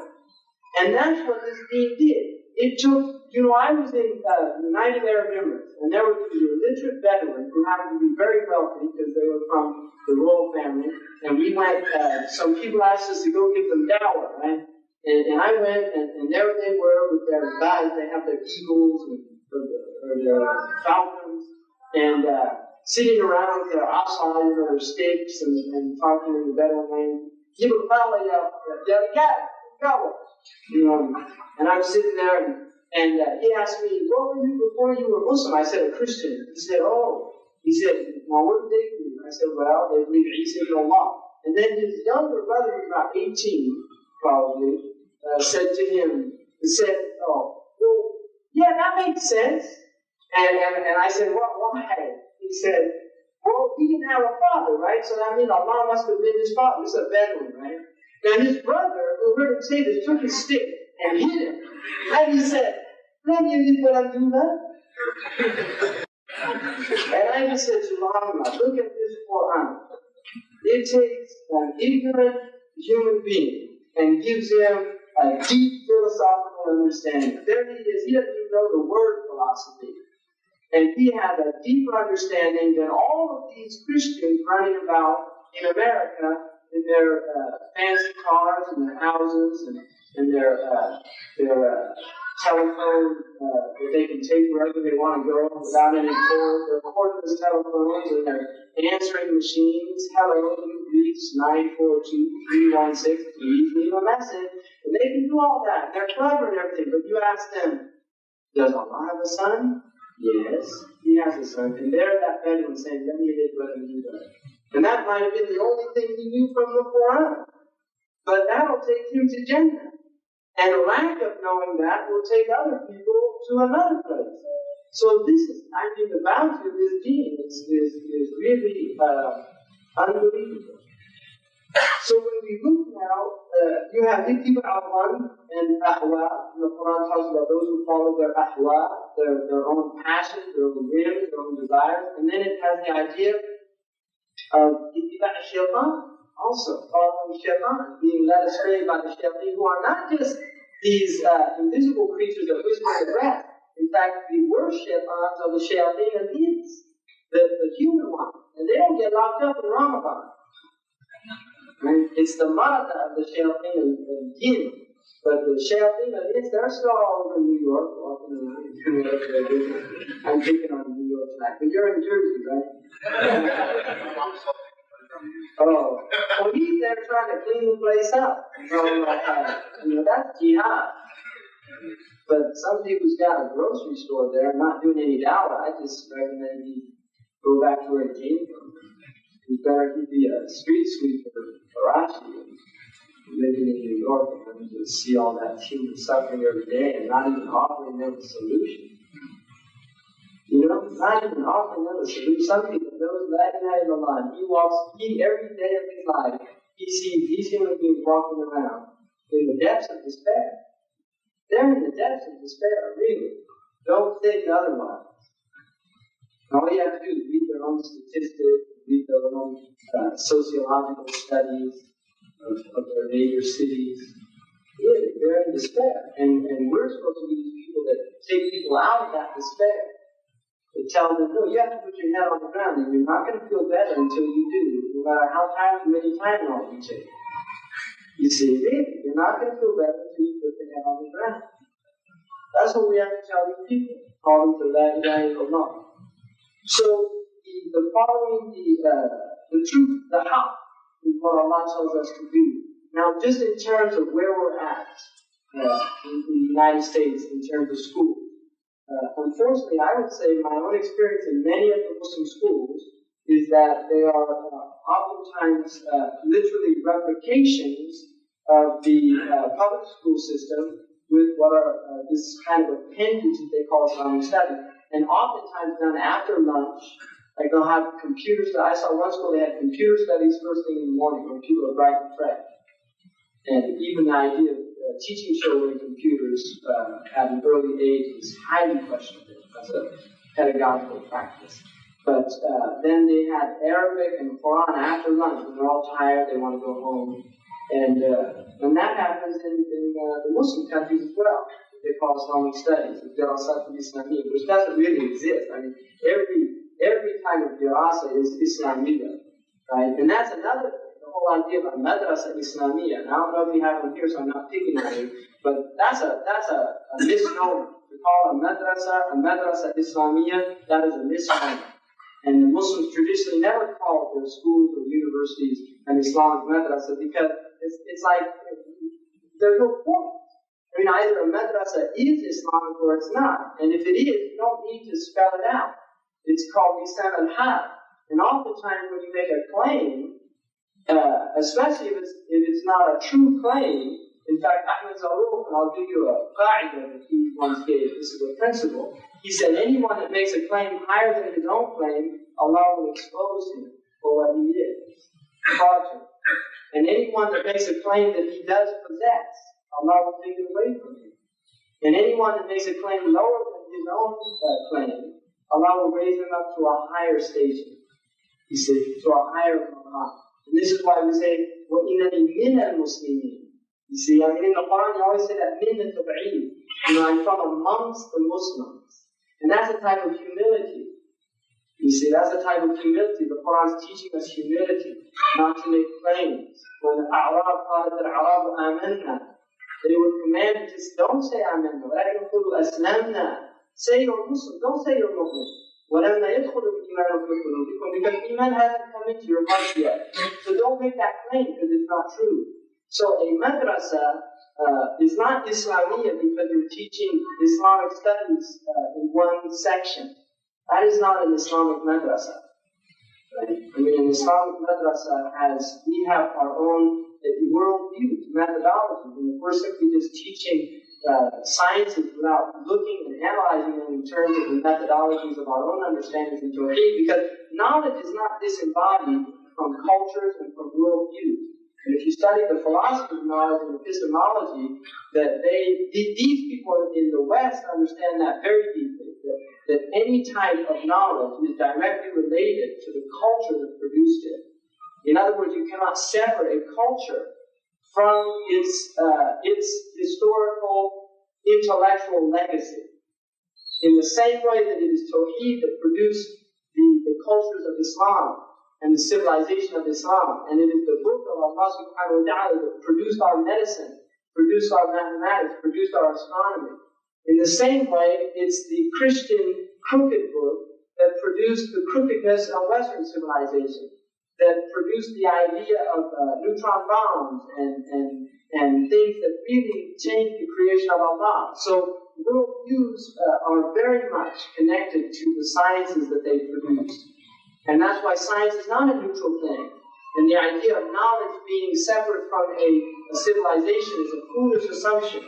And that's what this deen did. It took, I was in the United Arab Emirates, and there was a literate veteran who happened to be very wealthy because they were from the royal family, and we went, some people asked us to go give them dawah, right? And I went, and there they were with their guys, they have their eagles or their falcons, and sitting around with their asa, their sticks, and talking in the Bedouin language. And I was sitting there, and he asked me, what were you before you were Muslim? I said, a Christian. He said, oh. He said, well, what did they believe? I said, well, they believe Isa is Allah. And then his younger brother, who was about 18, probably, said to him, oh, well, yeah, that makes sense. And I said, well, why? He said, well, he didn't have a father, right? So that means Allah must have been his father. This is a Bedouin, right? Now his brother, who heard him say this, took his stick and hit him. And he said, "Then you did what I do that?" And I just said, "SubhanAllah, look at this Quran. It takes an ignorant human being and gives him a deep philosophical understanding. There he is, he doesn't even know the word philosophy. And he has a deeper understanding than all of these Christians running about in America in their fancy cars and their houses and their telephone that they can take wherever they want to go without any cord, their cordless telephones and their answering machines. Hello, you reached 942-316. Please leave a message. And they can do all that. They're clever and everything. But you ask them, does Allah have a son? Yes, he has a son. And they're that Bedouin saying, let me do that. And that might have been the only thing he knew from the Quran. But that'll take him to Jannah. And lack of knowing that will take other people to another place. So this is, the bounty of this deen is really unbelievable. So when we look now, you have Ibn Awan and Ahwa. The Quran talks about those who follow their Ahwa, their own passions, their own whims, their own desires. And then it has the idea of Ibn Shaitan, also following Shaitan, being led astray by the Shayateen, who are not just these invisible creatures that whisper the breath. In fact, the worst Shaitans are the Shayateen and these, the human ones. And they don't get locked up in Ramadan. Right? It's the mata of the Shayateen and jinn. But the Shayateen and these, they're still all over New York. I'm picking on New York tonight. But you're in Jersey, right? Oh, well, he's there trying to clean the place up. That's jihad. But some people's got a grocery store there, not doing any dawah. I just recommend he go back to where he came from. It's better he'd be a street sweeper or Karachi living in New York and to see all that human suffering every day and not even offering them a solution. Not even offering them a solution. Some people knows La ilaha illallah. He every day of his life, he sees these human beings walking around in the depths of despair. They're in the depths of despair, really. Don't think otherwise. All you have to do is read their own statistics, read their own sociological studies of their major cities. Really, they're in despair. And we're supposed to be these people that take people out of that despair. They tell them, no, you have to put your head on the ground, and you're not going to feel better until you do, no matter how many Tylenol you take. You see, really, you're not going to feel better until you put your head on the ground. That's what we have to tell these people, call them to La ilaha illallah. So, the following the truth, the haqq, is what Allah tells us to do. Now, just in terms of where we're at in the United States, in terms of schools, unfortunately, I would say my own experience in many of the Muslim schools is that they are oftentimes literally replications of the public school system with what are this kind of appendage that they call Islamic study, and oftentimes done after lunch. Like they'll have computers. I saw one school, they had computer studies first thing in the morning when people are bright and fresh. And even the idea of teaching children computers at an early age is highly questionable as a pedagogical practice. But then they had Arabic and Quran after lunch when they're all tired, they want to go home. And that happens in the Muslim countries as well. They call Islamic studies, the Dirasat al-Islamiyya, which doesn't really exist. I mean, every kind of dirasa is Islamiyya, right? And that's another thing. The whole idea of a madrasa Islamiyya. And I don't know if you have them here, so I'm not picking on you, but that's a misnomer. To call a madrasa Islamiyya, that is a misnomer. And the Muslims traditionally never called their schools or universities an Islamic madrasa because it's like there's no point. I mean, either a madrasa is Islamic or it's not. And if it is, you don't need to spell it out. It's called Lisan al-Hal. And oftentimes when you make a claim, especially if it's not a true claim, in fact, Ahmed Zarruq, and I'll give you a qa'idah that he once gave, this is a principle. He said anyone that makes a claim higher than his own claim, Allah will expose him for what he is. larger. And anyone that makes a claim that he does possess, Allah will take it away from him. And anyone that makes a claim lower than his own claim, Allah will raise him up to a higher station. You see, to a higher maqam. And this is why we say, وَإِنَّنِي مِنَ الْمُسْلِمِينَ. You see, I mean, in the Quran, you always say that min al-tab'id. You know, I'm from amongst the Muslims. And that's a type of humility. You see, that's a type of humility. The Quran is teaching us humility, not to make claims. When the A'rab qalat al-A'rab amanna, they were commanded to don't say amanna, وَلَكِنْ قُلُوا أَسْلَمْنَا. Say you're Muslim, don't say you're Muslim. وَلَمَّا يَدْخُلُ الْإِيمَانُ فِي قُلُوبِكُمْ, because Iman hasn't come into your heart yet. So don't make that claim, because it's not true. So a madrasa is not Islamiyah because you're teaching Islamic studies in one section. That is not an Islamic madrasa. Right? I mean, an Islamic madrasa we have our own worldview, methodology. And if we're simply just teaching sciences without looking and analyzing them in terms of the methodologies of our own understanding of Tawheed, because knowledge is not disembodied from cultures and from worldviews. And if you study the philosophy of knowledge and epistemology, that these people in the West understand that very deeply, that any type of knowledge is directly related to the culture that produced it. In other words, you cannot sever a culture from its historical, intellectual legacy. In the same way that it is Tawheed that produced the cultures of Islam and the civilization of Islam, and it is the book of Allah subhanahu wa ta'ala that produced our medicine, produced our mathematics, produced our astronomy. In the same way, it's the Christian crooked book that produced the crookedness of Western civilization, that produced the idea of neutron bombs and things that really changed the creation of Allah. So worldviews are very much connected to the sciences that they produced. And that's why science is not a neutral thing. And the idea of knowledge being separate from a civilization is a foolish assumption.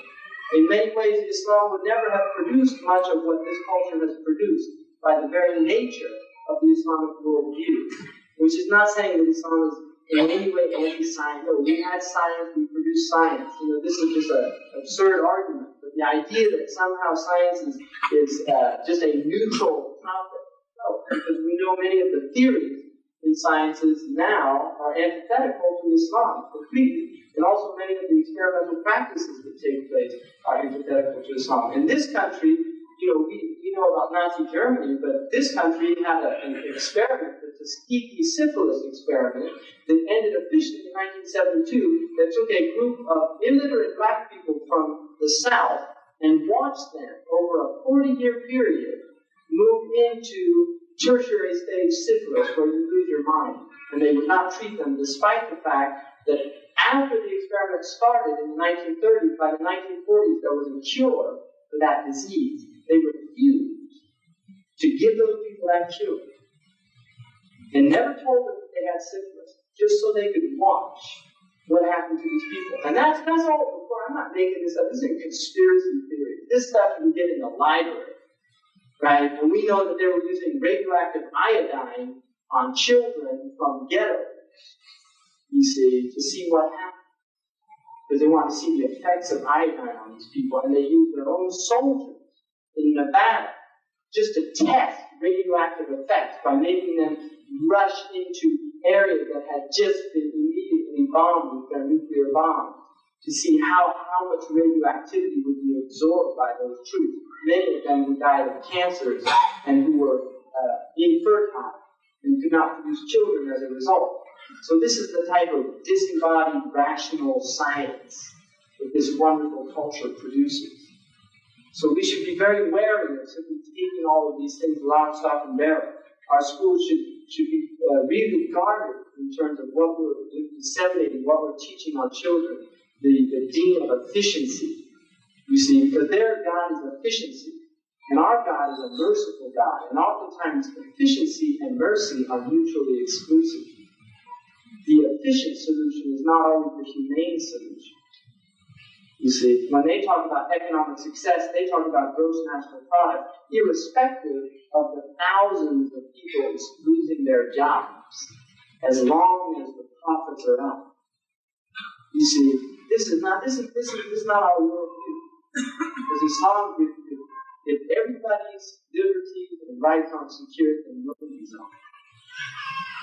In many ways, Islam would never have produced much of what this culture has produced by the very nature of the Islamic worldview. Which is not saying that Islam is in any way anti-science. No, we had science, we produced science. You know, this is just an absurd argument. But the idea that somehow science is just a neutral topic. No, because we know many of the theories in sciences now are antithetical to Islam completely. And also many of the experimental practices that take place are antithetical to Islam. In this country, you know, we know about Nazi Germany, but this country had an experiment, the Tuskegee syphilis experiment, that ended officially in 1972, that took a group of illiterate black people from the South and watched them over a 40-year period move into tertiary stage syphilis, where you lose your mind. And they would not treat them, despite the fact that after the experiment started in the 1930s, by the 1940s, there was a cure for that disease. They refused to give those people that cure. And never told them that they had syphilis, just so they could watch what happened to these people. And that's all. I'm not making this up. This is a conspiracy theory. This stuff you can get in the library, right? And we know that they were using radioactive iodine on children from ghettos, you see, to see what happened. Because they want to see the effects of iodine on these people. And they used their own soldiers in Nevada just to test radioactive effects by making them rush into areas that had just been immediately bombed with their nuclear bombs to see how much radioactivity would be absorbed by those troops. Many of them who died of cancers and who were infertile and could not produce children as a result. So this is the type of disembodied, rational science that this wonderful culture produces. So we should be very wary of simply taking all of these things lock, stock, and barrel. Our schools should be really guarded in terms of what we're disseminating, what we're teaching our children, the deen of efficiency. You see, because their God is efficiency, and our God is a merciful God. And oftentimes, efficiency and mercy are mutually exclusive. The efficient solution is not always the humane solution. You see, when they talk about economic success, they talk about gross national product, irrespective of the thousands of people losing their jobs. As long as the prophets are out. You see, this is not our worldview. Because Islam, if everybody's liberties and rights are secured, then nobody's on.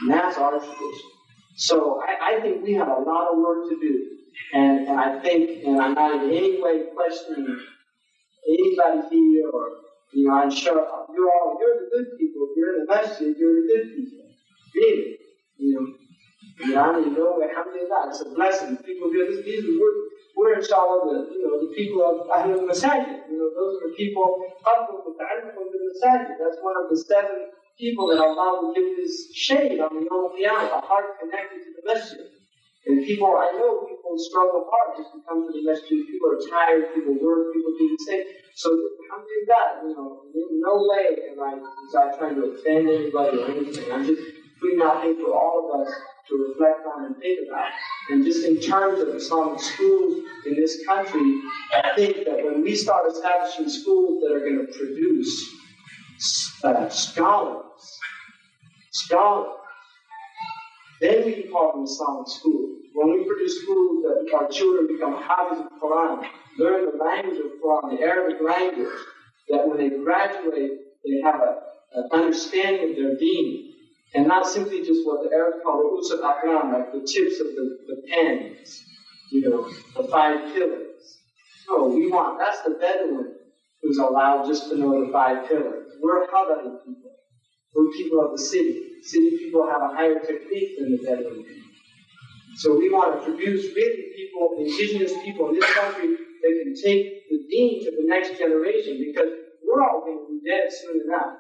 And that's our tradition. So I think we have a lot of work to do. And I think, and I'm not in any way questioning anybody here, or, I'm sure you're the good people. If you're in the masjid, you're the good people. Really. Alhamdulillah, it's a blessing. People here, we're inshallah the people of Ahlul Masajid. Those are the people, that's one of the 7 people that Allah will give His shade on the Yawm Qiyamah, a heart connected to the masjid. And I know people struggle hard just to come to the masjid. People are tired, people work, people do the same. So, alhamdulillah, in no way am I trying to offend anybody or anything. I'm just putting out things for all of us to reflect on and think about. And just in terms of Islamic schools in this country, I think that when we start establishing schools that are going to produce scholars, then we can call them Islamic schools. When we produce schools that our children become Hafiz of Quran, learn the language of Quran, the Arabic language, that when they graduate, they have an understanding of their deen, and not simply just what the Arabs call the usul aqlam, like the tips of the pens, the 5 pillars. No, that's the Bedouin who's allowed just to know the 5 pillars. We're Hadari people. We're people of the city. City people have a higher technique than the Bedouin people. So we want to produce really people, indigenous people in this country that can take the deen to the next generation, because we're all going to be dead soon enough.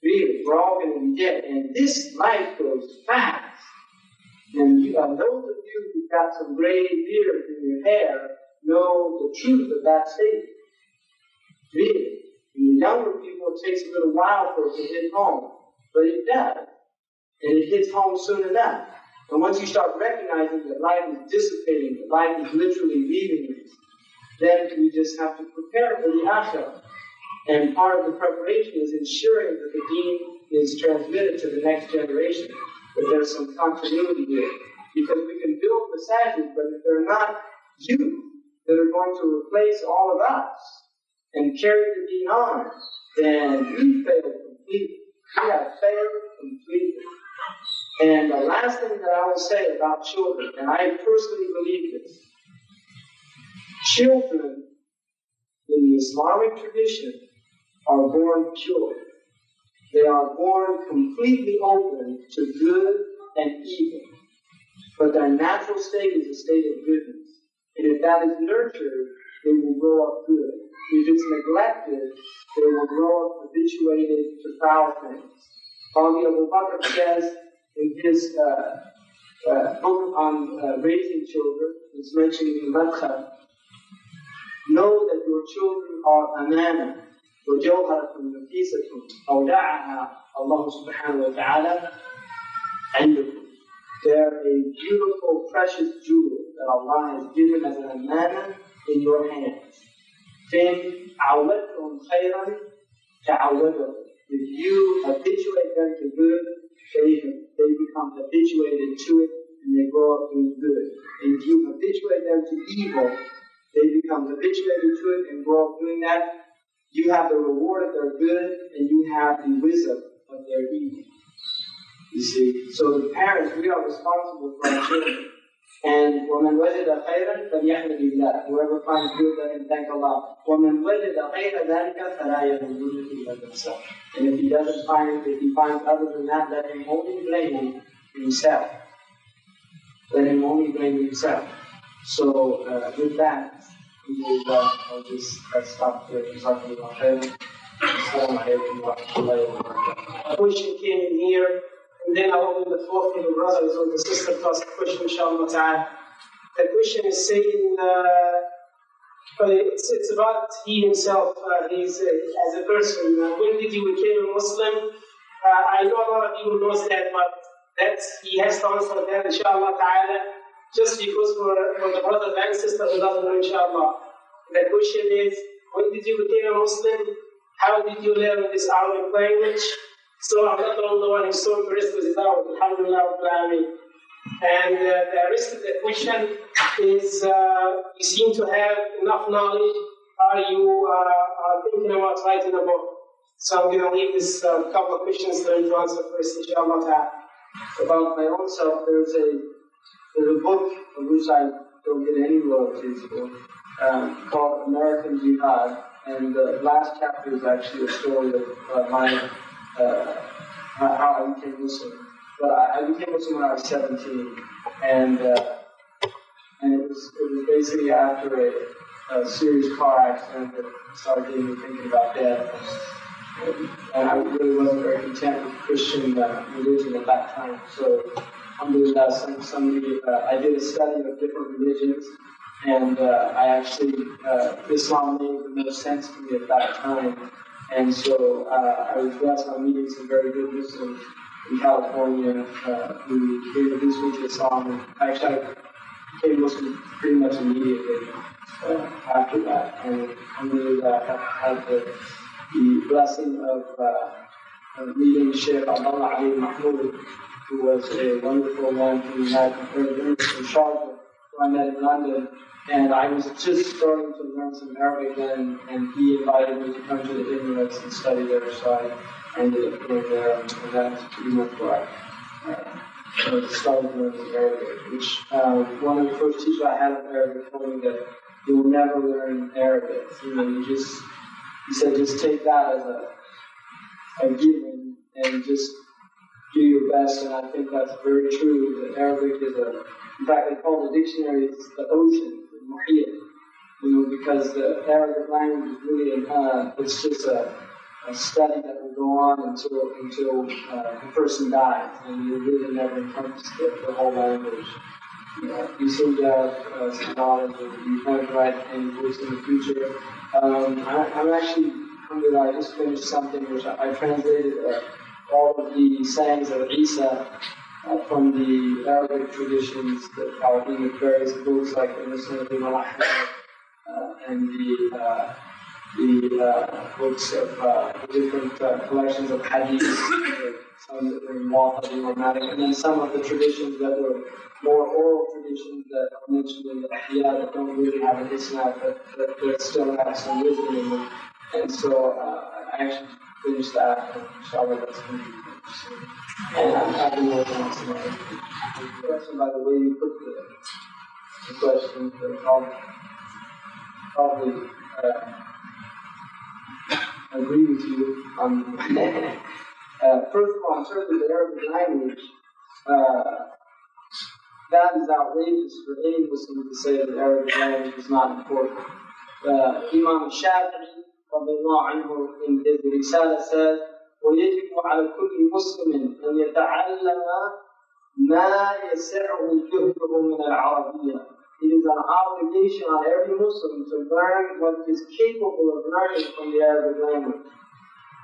Really, we're all going to be dead. And this life goes fast. And those of you who've got some gray beard in your hair know the truth of that statement. Really. And the younger people, it takes a little while for it to hit home. But it does. And it hits home soon enough. And once you start recognizing that life is dissipating, that life is literally leaving us, then we just have to prepare for the akhirah. And part of the preparation is ensuring that the deen is transmitted to the next generation, that there's some continuity here. Because we can build masajid, but if they're not youth that are going to replace all of us and carry the deen on, then we failed completely. We have failed completely. And the last thing that I will say about children, and I personally believe this, children in the Islamic tradition are born pure. They are born completely open to good and evil. But their natural state is a state of goodness. And if that is nurtured, they will grow up good. If it's neglected, they will grow up habituated to foul things. Qadi Abu Bakr says in his book on raising children, it's mentioned in the Madkhal, know that your children are amana. وجوهرة نفيسة أودعها الله سبحانه وتعالى عندكم. They're a beautiful, precious jewel that Allah has given as an amana in your hands. فإن عودتهم خيرا تعودهم. If you habituate them to good, they become habituated to it and they grow up doing good. And if you habituate them to evil, they become habituated to it and grow up doing that. You have the reward of their good, and you have the wisdom of their evil. You see, so the parents, we are responsible for our children. And وَمَنْ وَجَدَ خَيْرًا فَلْيَحْمِدِ اللَّهِ. Whoever finds good, let him thank Allah. وَمَنْ وَجَدَ غَيْرَ ذَلِكَ فَلَا يَلُمْنِ إِلَّا نَفْسَهُ. And if he finds other than that, let him only blame himself. Let him only blame himself. So with that, I'll just stop there. A question came in here, and then I'll open the floor for the brothers or the sister to ask a question, inshallah ta'ala. The question is saying, it's about he himself, he's as a person. When did you become a Muslim? I know a lot of people knows that, but he has to answer that, inshallah ta'ala. Just because for the brothers and sisters who doesn't know, inshallah. The question is, when did you become a Muslim? How did you learn this Arabic language? So I'm not the only one who's so impressed with it. Alhamdulillah. And the rest of the question is, you seem to have enough knowledge. Are you thinking about writing a book? So I'm going to leave this couple of questions for you to answer first, inshallah ta'ala. About my own self, there's a book of which I don't get any royalties for, called American Jihad, and the last chapter is actually a story of how I became Muslim. But I became Muslim when I was 17, and it was basically after a serious car accident that started getting me thinking about death. And I really wasn't very content with Christian religion at that time. So alhamdulillah, I did a study of different religions, and I actually, Islam made the most sense to me at that time. And so I was blessed by meeting some very good Muslims in California who introduced me to Islam. And actually, I became Muslim pretty much immediately after that. And alhamdulillah, I had the blessing of meeting Shaykh Hamza Yusuf, who was a wonderful man from the United Arab Emirates in Sharjah, who I met in London. And I was just starting to learn some Arabic then, and he invited me to come to the Emirates and study there, so I ended up going there, and that's pretty much where I started learning Arabic, which one of the first teachers I had of Arabic told me that you will never learn Arabic. You know, he said, just take that as a given and just do your best, and I think that's very true. That Arabic is in fact, they call the dictionary it's the ocean, the muhit, you know, because the Arabic language is really, it's just a study that will go on until the person dies, and you really never encompass the whole language. You seem to have some knowledge, and you plan to write any books in the future. I'm actually, alhamdulillah, I just finished something which I translated all of the sayings of Isa from the Arabic traditions that are in the various books like the Muslim and the books of different collections of hadith, some that were in Muwatta or Malik, and then some of the traditions that were more oral traditions that are mentioned in the Ihya that don't really have an Islam, but that still have some wisdom in them. And so I actually finished that, and inshallah that's going to be interesting. And I've been working on some other question, by the way you put the question, probably agree with you on first of all, in terms of the Arabic language, that is outrageous for any Muslim to say that Arabic language is not important. Imam Shafi'i in his Risala said, وَيَجِبُ عَلَى كُلِّ مُسْلِمٍ أَنْ يَتَعَلَّمَ مَا يَسِعُهُ جُهْدُهُ مِنَ الْعَرَبِيَّةِ. It is an obligation on every Muslim to learn what he is capable of learning from the Arabic language.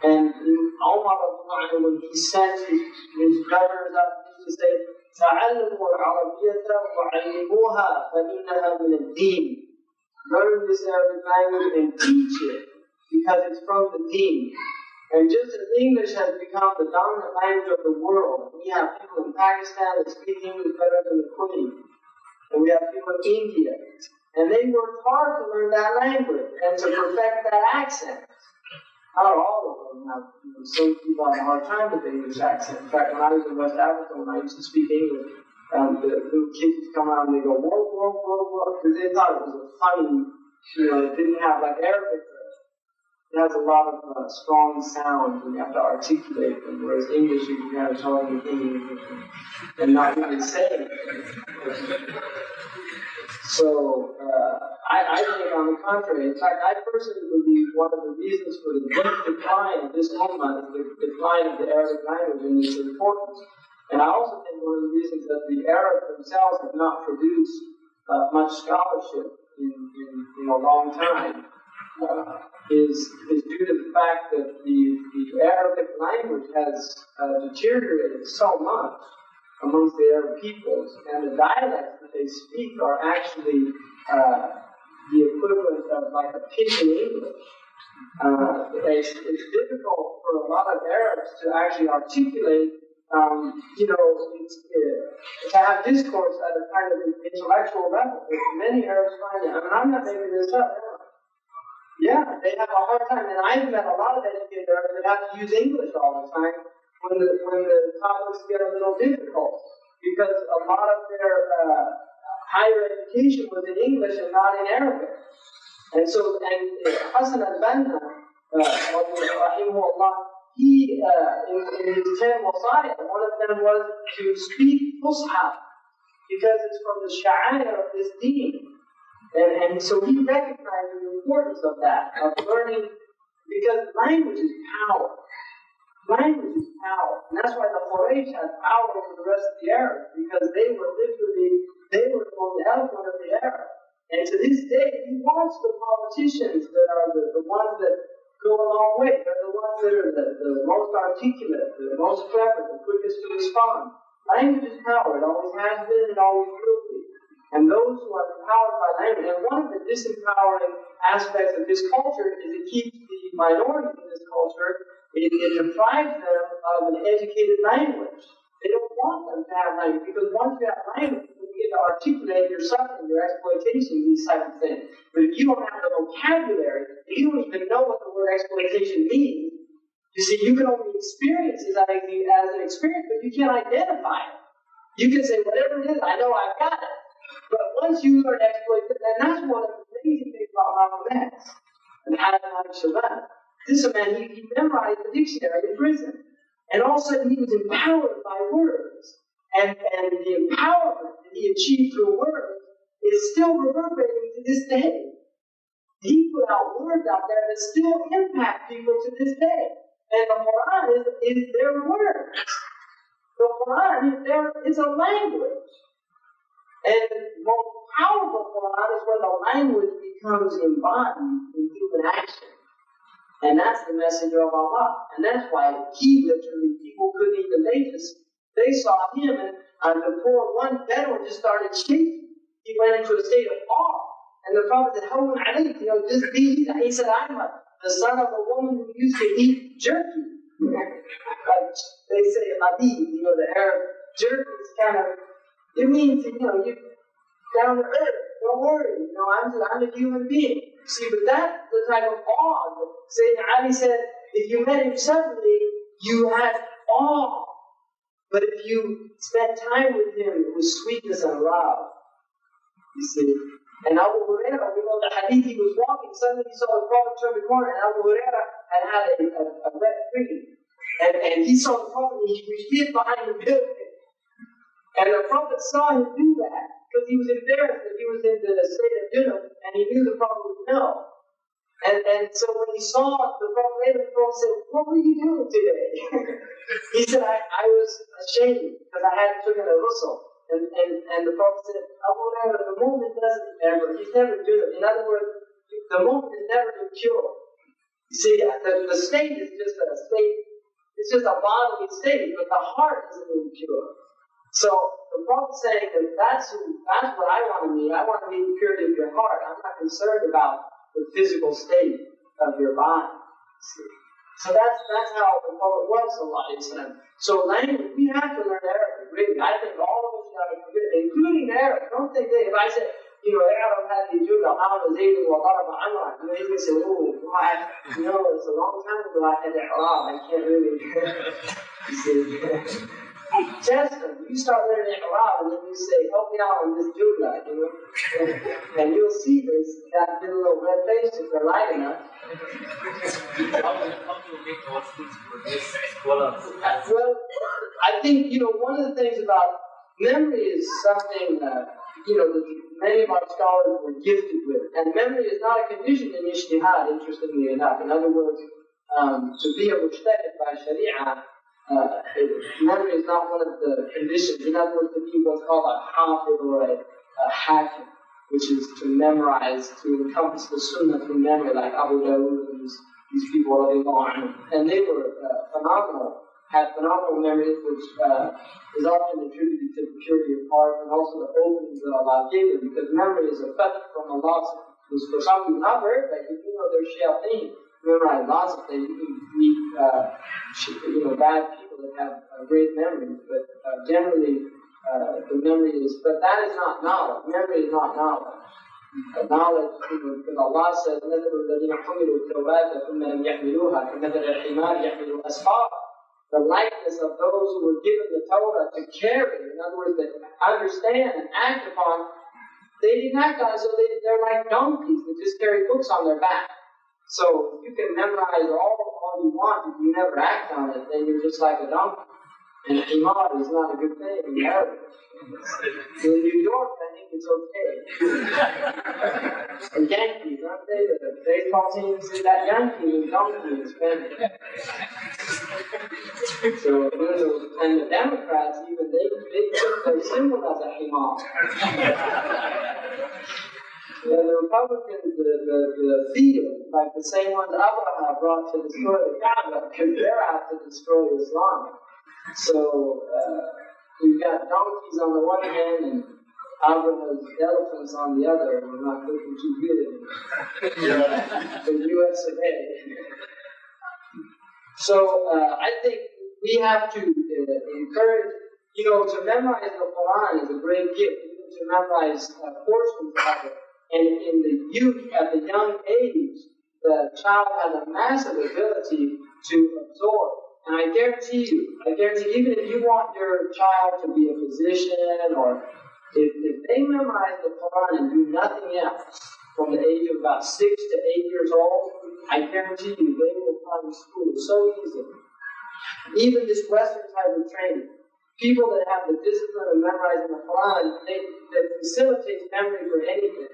And Umar, when he sent his governors out, he used to say, تَعَلَّمُوا الْعَرَبِيَّةَ وَعَلِّمُوهَا فَإِنَّهَا مِنَ الدِّينِ. Learn this Arabic language and teach it, because it's from the deen. And just as English has become the dominant language of the world, we have people in Pakistan that speak English better than the Queen. And we have people in India. And they worked hard to learn that language and to perfect that accent. Not all of them have, some people have a hard time with the English accent. In fact, when I was in West Africa, when I used to speak English, the little kids would come out and they go, whoa, whoa, whoa, whoa, because they thought it was a funny, it didn't have like Arabic. It has a lot of strong sounds and you have to articulate them, whereas English you can kind of talk in English and not really say anything. So I think on the contrary, in fact, I personally believe one of the reasons for the deep decline of this ummah is the decline of the Arabic language and its importance. And I also think one of the reasons that the Arabs themselves have not produced much scholarship in a long time is due to the fact that the Arabic language has deteriorated so much amongst the Arab peoples, and the dialects that they speak are actually the equivalent of like a pidgin English. It's difficult for a lot of Arabs to actually articulate to have discourse at a kind of intellectual level. Many Arabs find it. I mean, I'm not making this up. Yeah, they have a hard time, and I've met a lot of educated Arabs that have to use English all the time when the topics get a little difficult, because a lot of their higher education was in English and not in Arabic. And so, Hassan al-Banna, rahimahullah, he, in his 10 wasaya, one of them was to speak Fusha, because it's from the sha'air of this deen. And so he recognized the importance of that, of learning, because language is power. Language is power. And that's why the Quraysh had power over the rest of the Arabs, because they were the most eloquent of the Arabs. And to this day, you watch the politicians that are the ones that go a long way. They're the ones that are the most articulate, the most clever, the quickest to respond. Language is power. It always has been, it always will be. And those who are empowered by language, and one of the disempowering aspects of this culture is it keeps the minorities in this culture, it deprives them of an educated language. They don't want them to have language, because once you have language, you get to articulate your suffering, your exploitation, these types of things. But if you don't have the vocabulary, if you don't even know what the word exploitation means, you see, you can only experience it as an experience, but you can't identify it. You can say, whatever it is, I know I've got it. But once you learn exploitation, and that's one of the amazing things about Malcolm X and Adam Shabbat. This is a man, he memorized the dictionary in prison. And all of a sudden he was empowered by words. And the empowerment that he achieved through words is still reverberating to this day. He put out words out there that still impact people to this day. And the Quran is their words. The Quran is a language. And the most powerful Quran is when the language becomes embodied in human action. And that's the messenger of Allah. And that's why he literally, people couldn't even, they saw him, and the poor one Bedouin just started shaking. He went into a state of awe. And the Prophet said, Hawun alayk, just be. He said, I'm the son of a woman who used to eat jerky. Like they say, Adi, the Arab jerky is kind of, it means, you down to earth. Don't worry, I'm a human being. See, but that's the type of awe that Sayyidina Ali said, if you met him suddenly, you had awe. But if you spent time with him, it was sweetness and love. You see. And Abu Hurairah, we know the hadith, he was walking, suddenly he saw the Prophet turn the corner, and Abu Hurairah had a wet tree. And he saw the Prophet, and he hid behind the building. And the Prophet saw him do that, because he was embarrassed that he was in the state of junub, and he knew the Prophet would know. And so when he saw the Prophet, the Prophet said, what were you doing today? He said, I was ashamed, because I hadn't taken a ghusl. And the Prophet said, Abu Hurairah, the moment doesn't ever, he's never junub. In other words, the moment is never impure. You see, the state is just a state, it's just a bodily state, but the heart isn't impure. So the Prophet saying that that's what I want to meet. I want to meet the purity of your heart. I'm not concerned about the physical state of your body. So that's how the Prophet was, sallallahu alaihi wasallam. So language, we have to learn Arabic, really. I think all of us have to forget it, including Arabic. Don't think that if I said, Arab had the Judah, Amr, Zayd, wa Daraba, Amr, he's going to say, it's a long time ago I had Arab. I can't really, you see. Test them. You start learning Arab, and then you say, help me out on this Judah, and you'll see that little red face if they're light enough. How do you make our schools produce scholars? Well, I think, one of the things about memory is something, that many of our scholars were gifted with. And memory is not a condition in ijtihad, interestingly enough. In other words, to be a mujtahid by Sharia, memory is not one of the conditions. In other words, to be what's called a hafid or a hakim, which is to memorize, to encompass the sunnah through memory, like Abu Dawud and these people, and they were phenomenal, had phenomenal memories, which is often attributed to the purity of heart and also the openings that Allah gave them, because memory is a faith from Allah. Because for some people, not for everybody, they're shayateen. memorize lots of things. You can meet bad people that have great memories, but generally the memory is. But that is not knowledge. Memory is not knowledge. Knowledge, because Allah says, the likeness of those who were given the Torah to carry, in other words, that understand and act upon, they didn't act on it, so they're like donkeys that just carry books on their back. So you can memorize all you want, if you never act on it, then you're just like a donkey. And himar is not a good thing in Arabic. In New York, I think it's okay. And Yankees, aren't they? The baseball team say that Yankee is donkey in Spanish. So, and the Democrats, even they took their symbol as a himar. The Republicans, the field, like the same ones Abraham brought to destroy the Kaaba, because they're out to destroy Islam. So, we've got donkeys on the one hand and Abraham's elephants on the other, and we're not looking too good in the US of A. So, I think we have to encourage, to memorize the Quran is a great gift, even to memorize portions of it. And in the youth, at the young age, the child has a massive ability to absorb. And I guarantee you, even if you want your child to be a physician, or if they memorize the Quran and do nothing else from the age of about 6 to 8 years old, I guarantee you they will find school so easily. Even this Western type of training, people that have the discipline of memorizing the Quran, that facilitates memory for anything.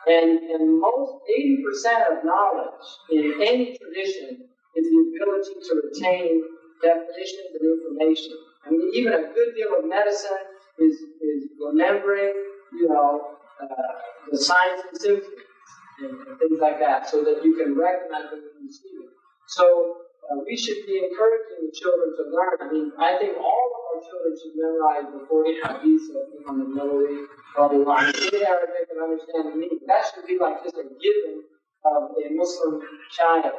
And most 80% of knowledge in any tradition is the ability to retain definitions and information. I mean, even a good deal of medicine is remembering, the signs and symptoms and things like that, so that you can recognize them when you see them. So we should be encouraging the children to learn. I mean, I think all of our children should memorize the 40 hadiths of Imam al-Nawawi, read Arabic and understand the meaning. That should be like just a given of a Muslim child.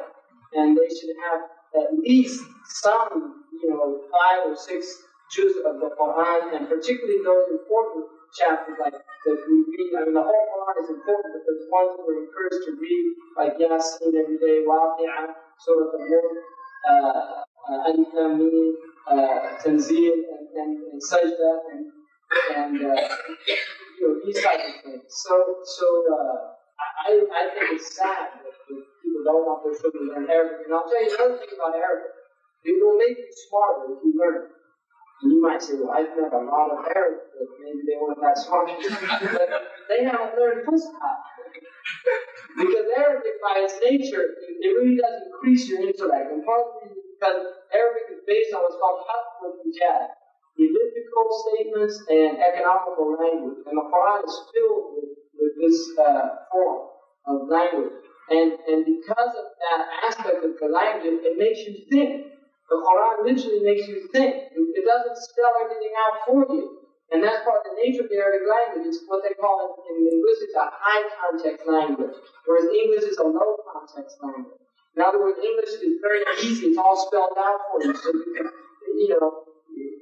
And they should have at least some, 5 or 6 juz of the Quran, and particularly those important chapters like that we read. I mean, the whole Quran is important, but there's ones that we're encouraged to read, like Yasin every day, Waqi'ah, Surah Al-Mulk, Al-Amin, Tanzeel, and Sajda, and these types of things. So I think it's sad that people don't want their children to learn Arabic. And I'll tell you another thing about Arabic. It will make you smarter if you learn it. And you might say, well, I've learned a lot of Arabic, but maybe they weren't that smart. But they haven't learned Fusha. Because Arabic, by its nature, it really does increase your intellect. And partly because Arabic is based on what's called Hatf al-Hijab, elliptical statements and economical language. And the Quran is filled with this form of language. And because of that aspect of the language, it makes you think. The Quran literally makes you think. It doesn't spell everything out for you. And that's part of the nature of the Arabic language. It's what they call in linguistics a high context language, whereas English is a low context language. In other words, English is very easy. It's all spelled out for you. So you can,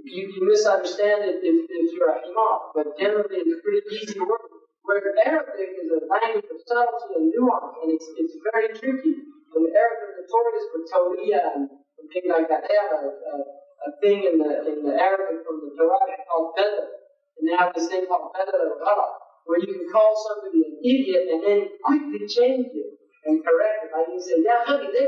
you misunderstand it if you're a himar. But generally, it's pretty easy to work with. Whereas Arabic is a language of subtlety and nuance, and it's very tricky. And the Arabs are notorious for tawiyah and things like that. They have a thing in the Arabic from the Quranic called badal, and they have this thing called badal al-ghalat, where you can call somebody an idiot and then quickly change it and correct it. Like you say, yeah, honey, and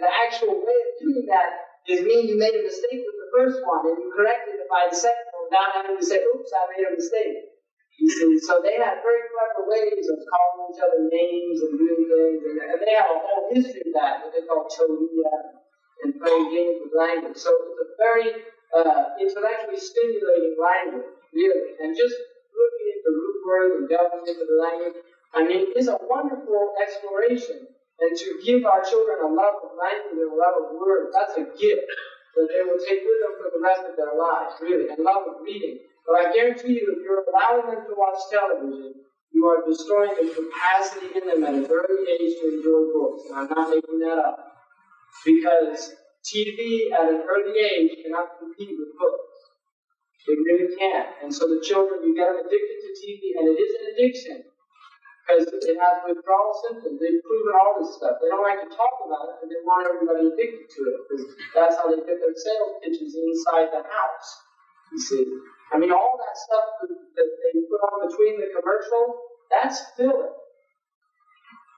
the actual way of doing that is mean you made a mistake with the first one and you corrected it by the second one without having to say, oops, I made a mistake. You see, so they have very clever ways of calling each other names and doing things, and they have a whole history of that, what they call tawiyah, and playing games with language. So it's a very intellectually stimulating language, really. And just looking at the root word and delving into the language, I mean, it's a wonderful exploration. And to give our children a love of language and a love of words, that's a gift that they will take with them for the rest of their lives, really, and love of reading. But I guarantee you, if you're allowing them to watch television, you are destroying the capacity in them at an early age to enjoy books. And I'm not making that up. Because TV at an early age cannot compete with books. It really can't. And so the children, you get them addicted to TV, and it is an addiction. Because it has withdrawal symptoms. They've proven all this stuff. They don't like to talk about it, but they want everybody addicted to it. Because that's how they get their sales pitches inside the house. You see? I mean, all that stuff that they put on between the commercials, that's filler.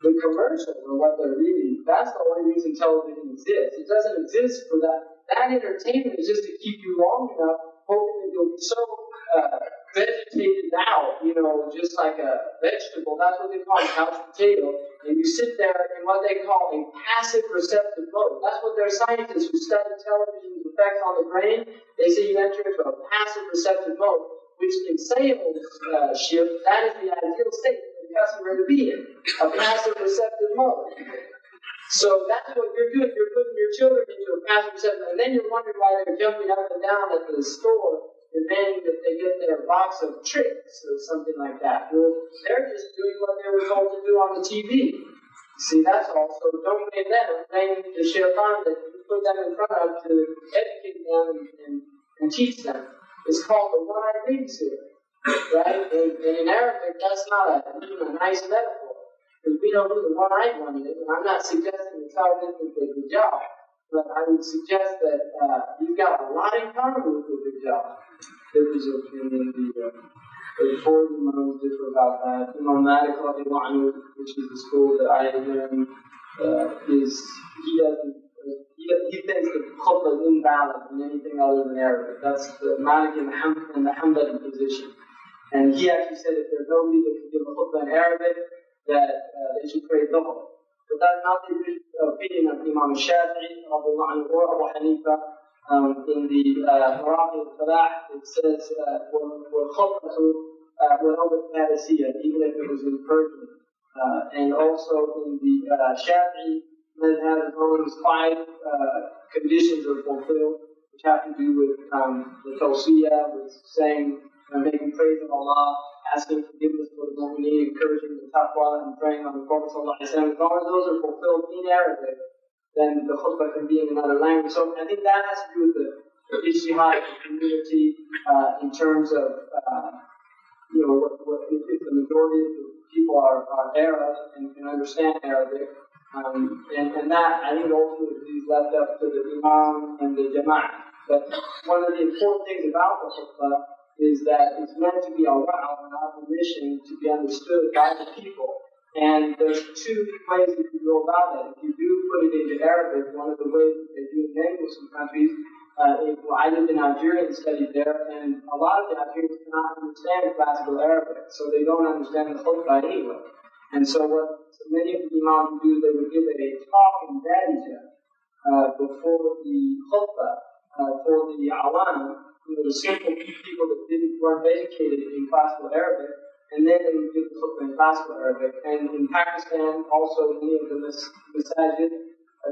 The commercials are what they're really, that's the only reason television exists. It doesn't exist for that. That entertainment is just to keep you long enough, hoping that you'll be so vegetated out, just like a vegetable. That's what they call a couch potato. And you sit there in what they call a passive receptive mode. That's what their scientists who study television's effects on the brain, they say you enter into a passive receptive mode, which in sales shift, that is the ideal state for the customer to be in, a passive receptive mode. So that's what you're doing. You're putting your children into a passive receptive, and then you're wondering why they're jumping up and down at the store demanding that they get their box of tricks or something like that. Well, they're just doing what they were told to do on the TV. See, that's all. So don't blame them. Blame the shaitan that you put them in front of to educate them and teach them. It's called the one-eyed babysitter, right? And in Arabic, that's not even a nice metaphor. Because we know who the one-eyed one is. And I'm not suggesting the child is the job. But I would suggest that you've got a lot in common with the big job. There's opinion, the four imams differ about that. Imam Malik, which is the school that I learned, he thinks that khutbah is invalid in anything other than Arabic. That's the Malik and the Hanbali position. And he actually said if there's nobody that can give a khutbah in Arabic, that they should pray dhuhr. But that's not the opinion of Imam Shafi'i or Abu Hanifa. In the Maraqi al-Falah, it says, وَالْخُطْبَةُ وَلَوْ بِالْفَارِسِيَّةِ, even if it was in Persian. And also in the Shafi'i madhab, as long as 5 conditions are fulfilled, which have to do with the tawsiyah, with saying, making praise of Allah, asking forgiveness for the mu'mineen, encouraging the taqwa, and praying on the Prophet ﷺ. As long as those are fulfilled in Arabic, then the khutbah can be in another language. So I think that has to do with the ijtihad of the community in terms of, what if the majority of the people are Arab and can understand Arabic. And that, I think, ultimately is left up to the imam and the jama'ah. But one of the important things about the khutbah is that it's meant to be a wa'al, an admonition to be understood by the people. And there's 2 ways that you go about that. If you do put it into Arabic, one of the ways that they do in many Muslim countries, I lived in Algeria and studied there, and a lot of the Algerians cannot understand classical Arabic, so they don't understand the khutbah anyway. And so what many of the imams would do, they would give it a talk in Darija before the khutbah, for the awam, the simple people that weren't educated in classical Arabic, and then they would give the khutbah in classical Arabic. And in Pakistan, also many of the masajid,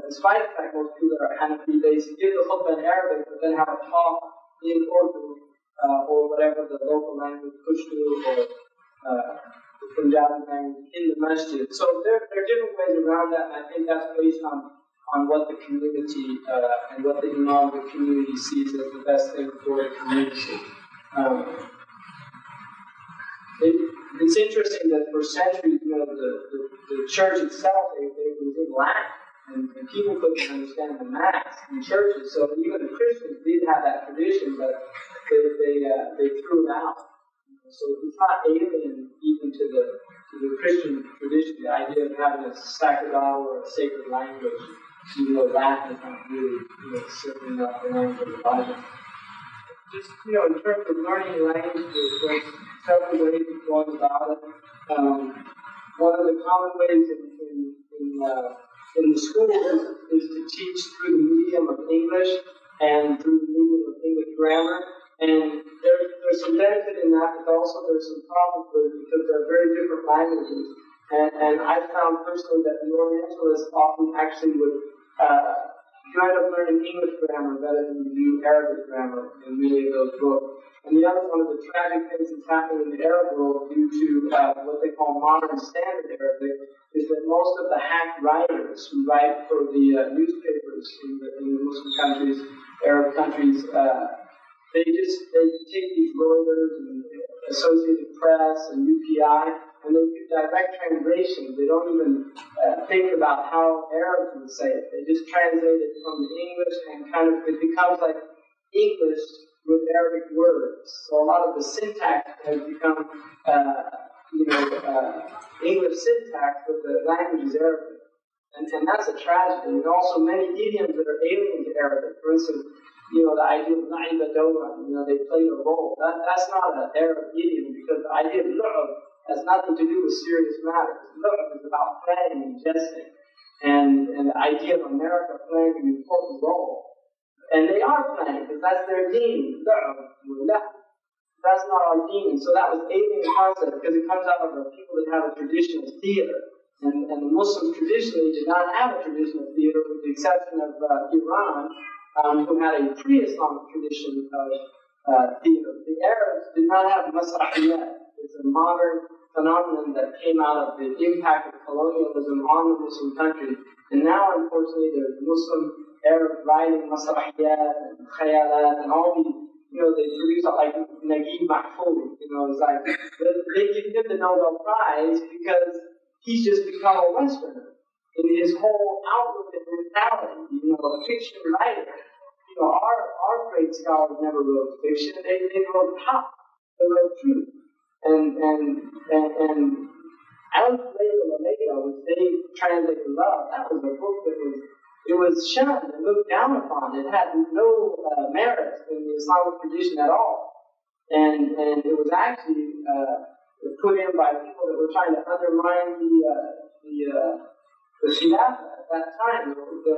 despite the fact most people are Hanafi, they give the khutbah in Arabic, but then have a talk in Urdu, or whatever the local language, Pushtu, or the Punjabi language, in the masjid. So there are different ways around that, and I think that's based on what the community and what the imam of the community sees as the best thing for the community. It's interesting that for centuries, the church itself, it was in Latin, and people couldn't understand the Mass in churches. So even the Christians did have that tradition, but they threw it out. So it's not alien even to the Christian tradition, the idea of having a sacerdotal or a sacred language, even though Latin is not really certainly not the language of the Bible. Just, in terms of learning language, there's several ways of going about it. One of the common ways in the schools is to teach through the medium of English and through the medium of English grammar. And there's some benefit in that, but also there's some problems with it because they're very different languages. And I found personally that the Orientalists often actually would you end up learning English grammar better than you do Arabic grammar in many of those books. And the other one of the tragic things that's happening in the Arab world due to what they call modern standard Arabic is that most of the hack writers who write for the newspapers in the Muslim countries, Arab countries, they take these Reuters and Associated Press and UPI and they do direct translation. They don't even think about how Arabs would say it. They just translate it from the English and kind of it becomes like English with Arabic words. So a lot of the syntax has become English syntax, but the language is Arabic. And that's a tragedy. And also many idioms that are alien to Arabic. For instance, the idea of na'iba dawra, they played a role. That's not an Arab idiom because the idea of lu'ab has nothing to do with serious matters. Lu'ab is about playing and jesting. And the idea of America playing an important role. And they are playing because that's their deen. That's not our deen. So that was alien concept because it comes out of the people that have a tradition of theater. And the Muslims traditionally did not have a tradition of theater with the exception of Iran, who had a pre-Islamic tradition of theater. The Arabs did not have masrahiyat. It's a modern phenomenon that came out of the impact of colonialism on the Muslim country. And now, unfortunately, there's Muslim Arab writing masrahiyat and khayalat and all these, they produce like Naguib Mahfouz, it's like, they give him the Nobel Prize because he's just become a Westerner in his whole outlook and mentality, a fiction writer. Our great scholars never wrote fiction, they wrote pop, they wrote truth. And Alf Layla, which they translated love, that was a book that was shunned and looked down upon. It had no merit in the Islamic tradition at all. And it was actually put in by people that were trying to undermine the Khilafah at that time, the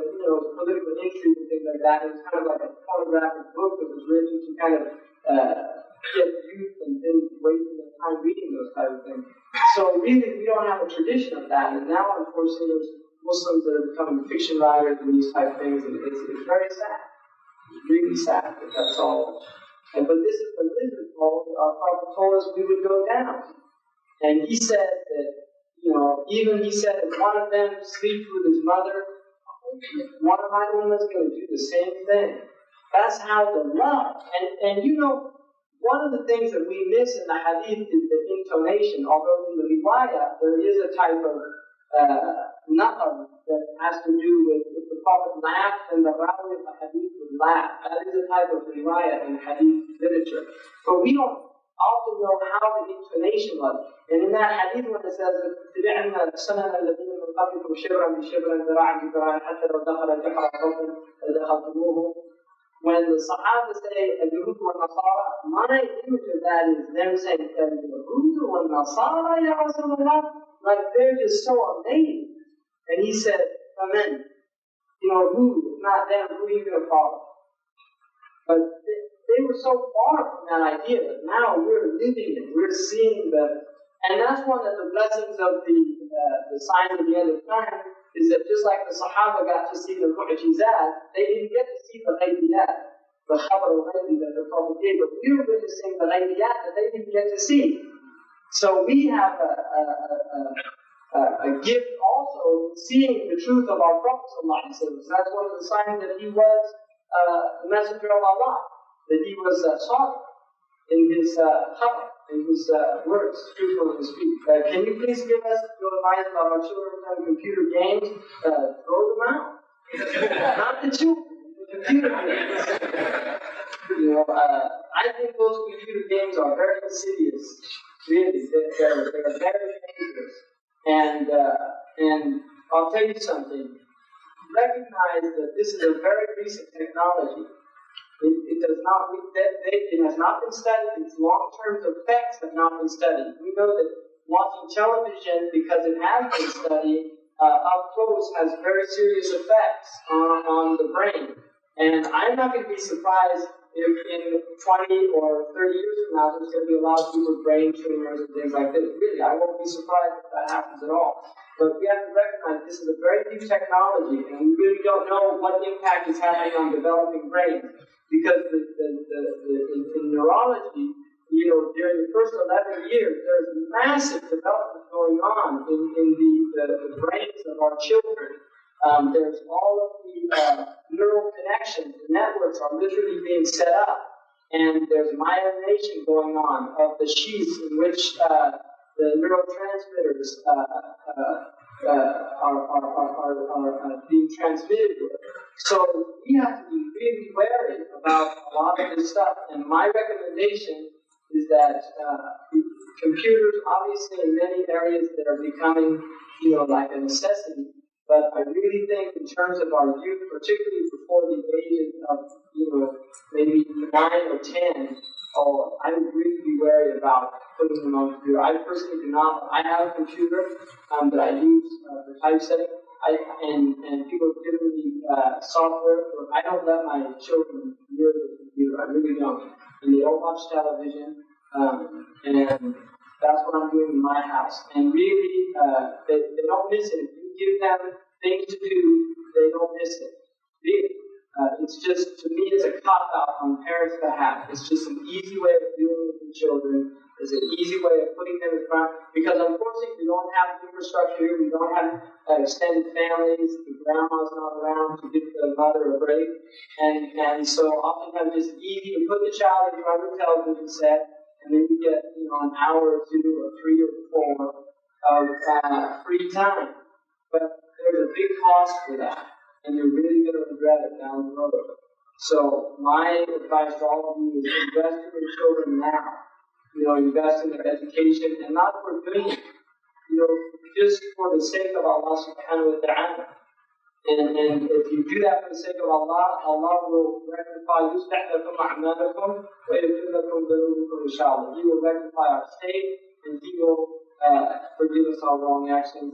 political intrigue and things like that. It was kind of like a pornographic book that was written to kind of get youth and then wasting their time reading those type of things. So really, we don't have a tradition of that. And now, unfortunately, there's Muslims that are becoming fiction writers and these type of things, and it's very sad. It's really sad that that's all. But this is the lizard hole that our Prophet told us we would go down. And he said that, even he said if one of them sleeps with his mother, one of my women is going to do the same thing. That's how the love. And one of the things that we miss in the hadith is the intonation, although in the riwayah there is a type of naqab that has to do with if the Prophet laughed and the rawi of the hadith would laugh. That is a type of riwayah in hadith literature. But we don't often know how the intonation was. And in that hadith when it says اتبعنا سنن الذين من قبلكم شبرا بشبر ذراعا بذراع حتى لو دخل جحر رجل لدخلتموه. When the Sahaba say al-Yahud wa Nasara, my image of that is them saying al-Yahud wa Nasara, Ya Rasulullah, like they're just so amazed. And he said, Amen. Who, if not them, who are you going to follow? But they were so far from that idea that now we're living it, we're seeing and that's one of the blessings of the sign of the end of time, is that just like the Sahaba got to see the mu'jizat, they didn't get to see the ghaybiyat, the khabar al-ghaybi that the Prophet gave, but we were witnessing the ghaybiyat that they didn't get to see. So we have a gift also seeing the truth of our Prophet ﷺ. So that's one of the signs that he was the messenger of Allah, that he was sadiq in his khabar, in his words, truthful in his speech. Can you please give us your advice about our children playing computer games? Throw them out. Not the children, the computer games. I think those computer games are very insidious. Really, they're very dangerous. And I'll tell you something. Recognize that this is a very recent technology. It has not been studied. Its long-term effects have not been studied. We know that watching television, because it has been studied up close, has very serious effects on the brain. And I'm not going to be surprised if in 20 or 30 years from now there's going to be a lot of people with brain tumors and things like this. Really, I won't be surprised if that happens at all. But we have to recognize this is a very new technology, and we really don't know what impact it's having on developing brains. Because in neurology, during the first 11 years, there's massive development going on in the brains of our children. There's all of the neural connections, the networks are literally being set up, and there's myelination going on of the sheaths in which the neurotransmitters are being transmitted. So we have to be really wary about a lot of this stuff. And my recommendation is that computers, obviously, in many areas that are becoming, like a necessity. But I really think, in terms of our youth, particularly before the ages of, maybe 9 or 10, I would really be wary about putting them on a computer. I personally do not. I have a computer that I use for typesetting, and people have given me software. I don't let my children near the computer. I really don't. And they don't watch television, and that's what I'm doing in my house. And really, they don't miss it. If you give them things to do, they don't miss it. Really. It's just, to me, it's a cop-out on parents' behalf. It's just an easy way of dealing with the children. It's an easy way of putting them in front. Because unfortunately, we don't have infrastructure here. We don't have extended families. The grandma's not around to give the mother a break. And so oftentimes it's easy to put the child in front of the television set, and then you get, an hour or 2 or 3 or 4 of free time. But there's a big cost for that. And you're really going to regret it down the road. So my advice to all of you is invest in your children now. Invest in their education, and not for doing it, just for the sake of Allah subhanahu wa ta'ala. And if you do that for the sake of Allah, Allah will rectify يُصْلِحْ لَكُمْ أَعْمَالَكُمْ وَيَغْفِرْ لَكُمْ ذُنُوبَكُمْ إِنْ شَاءَ اللَّهُ. He will rectify our state, and He will forgive us our wrong actions.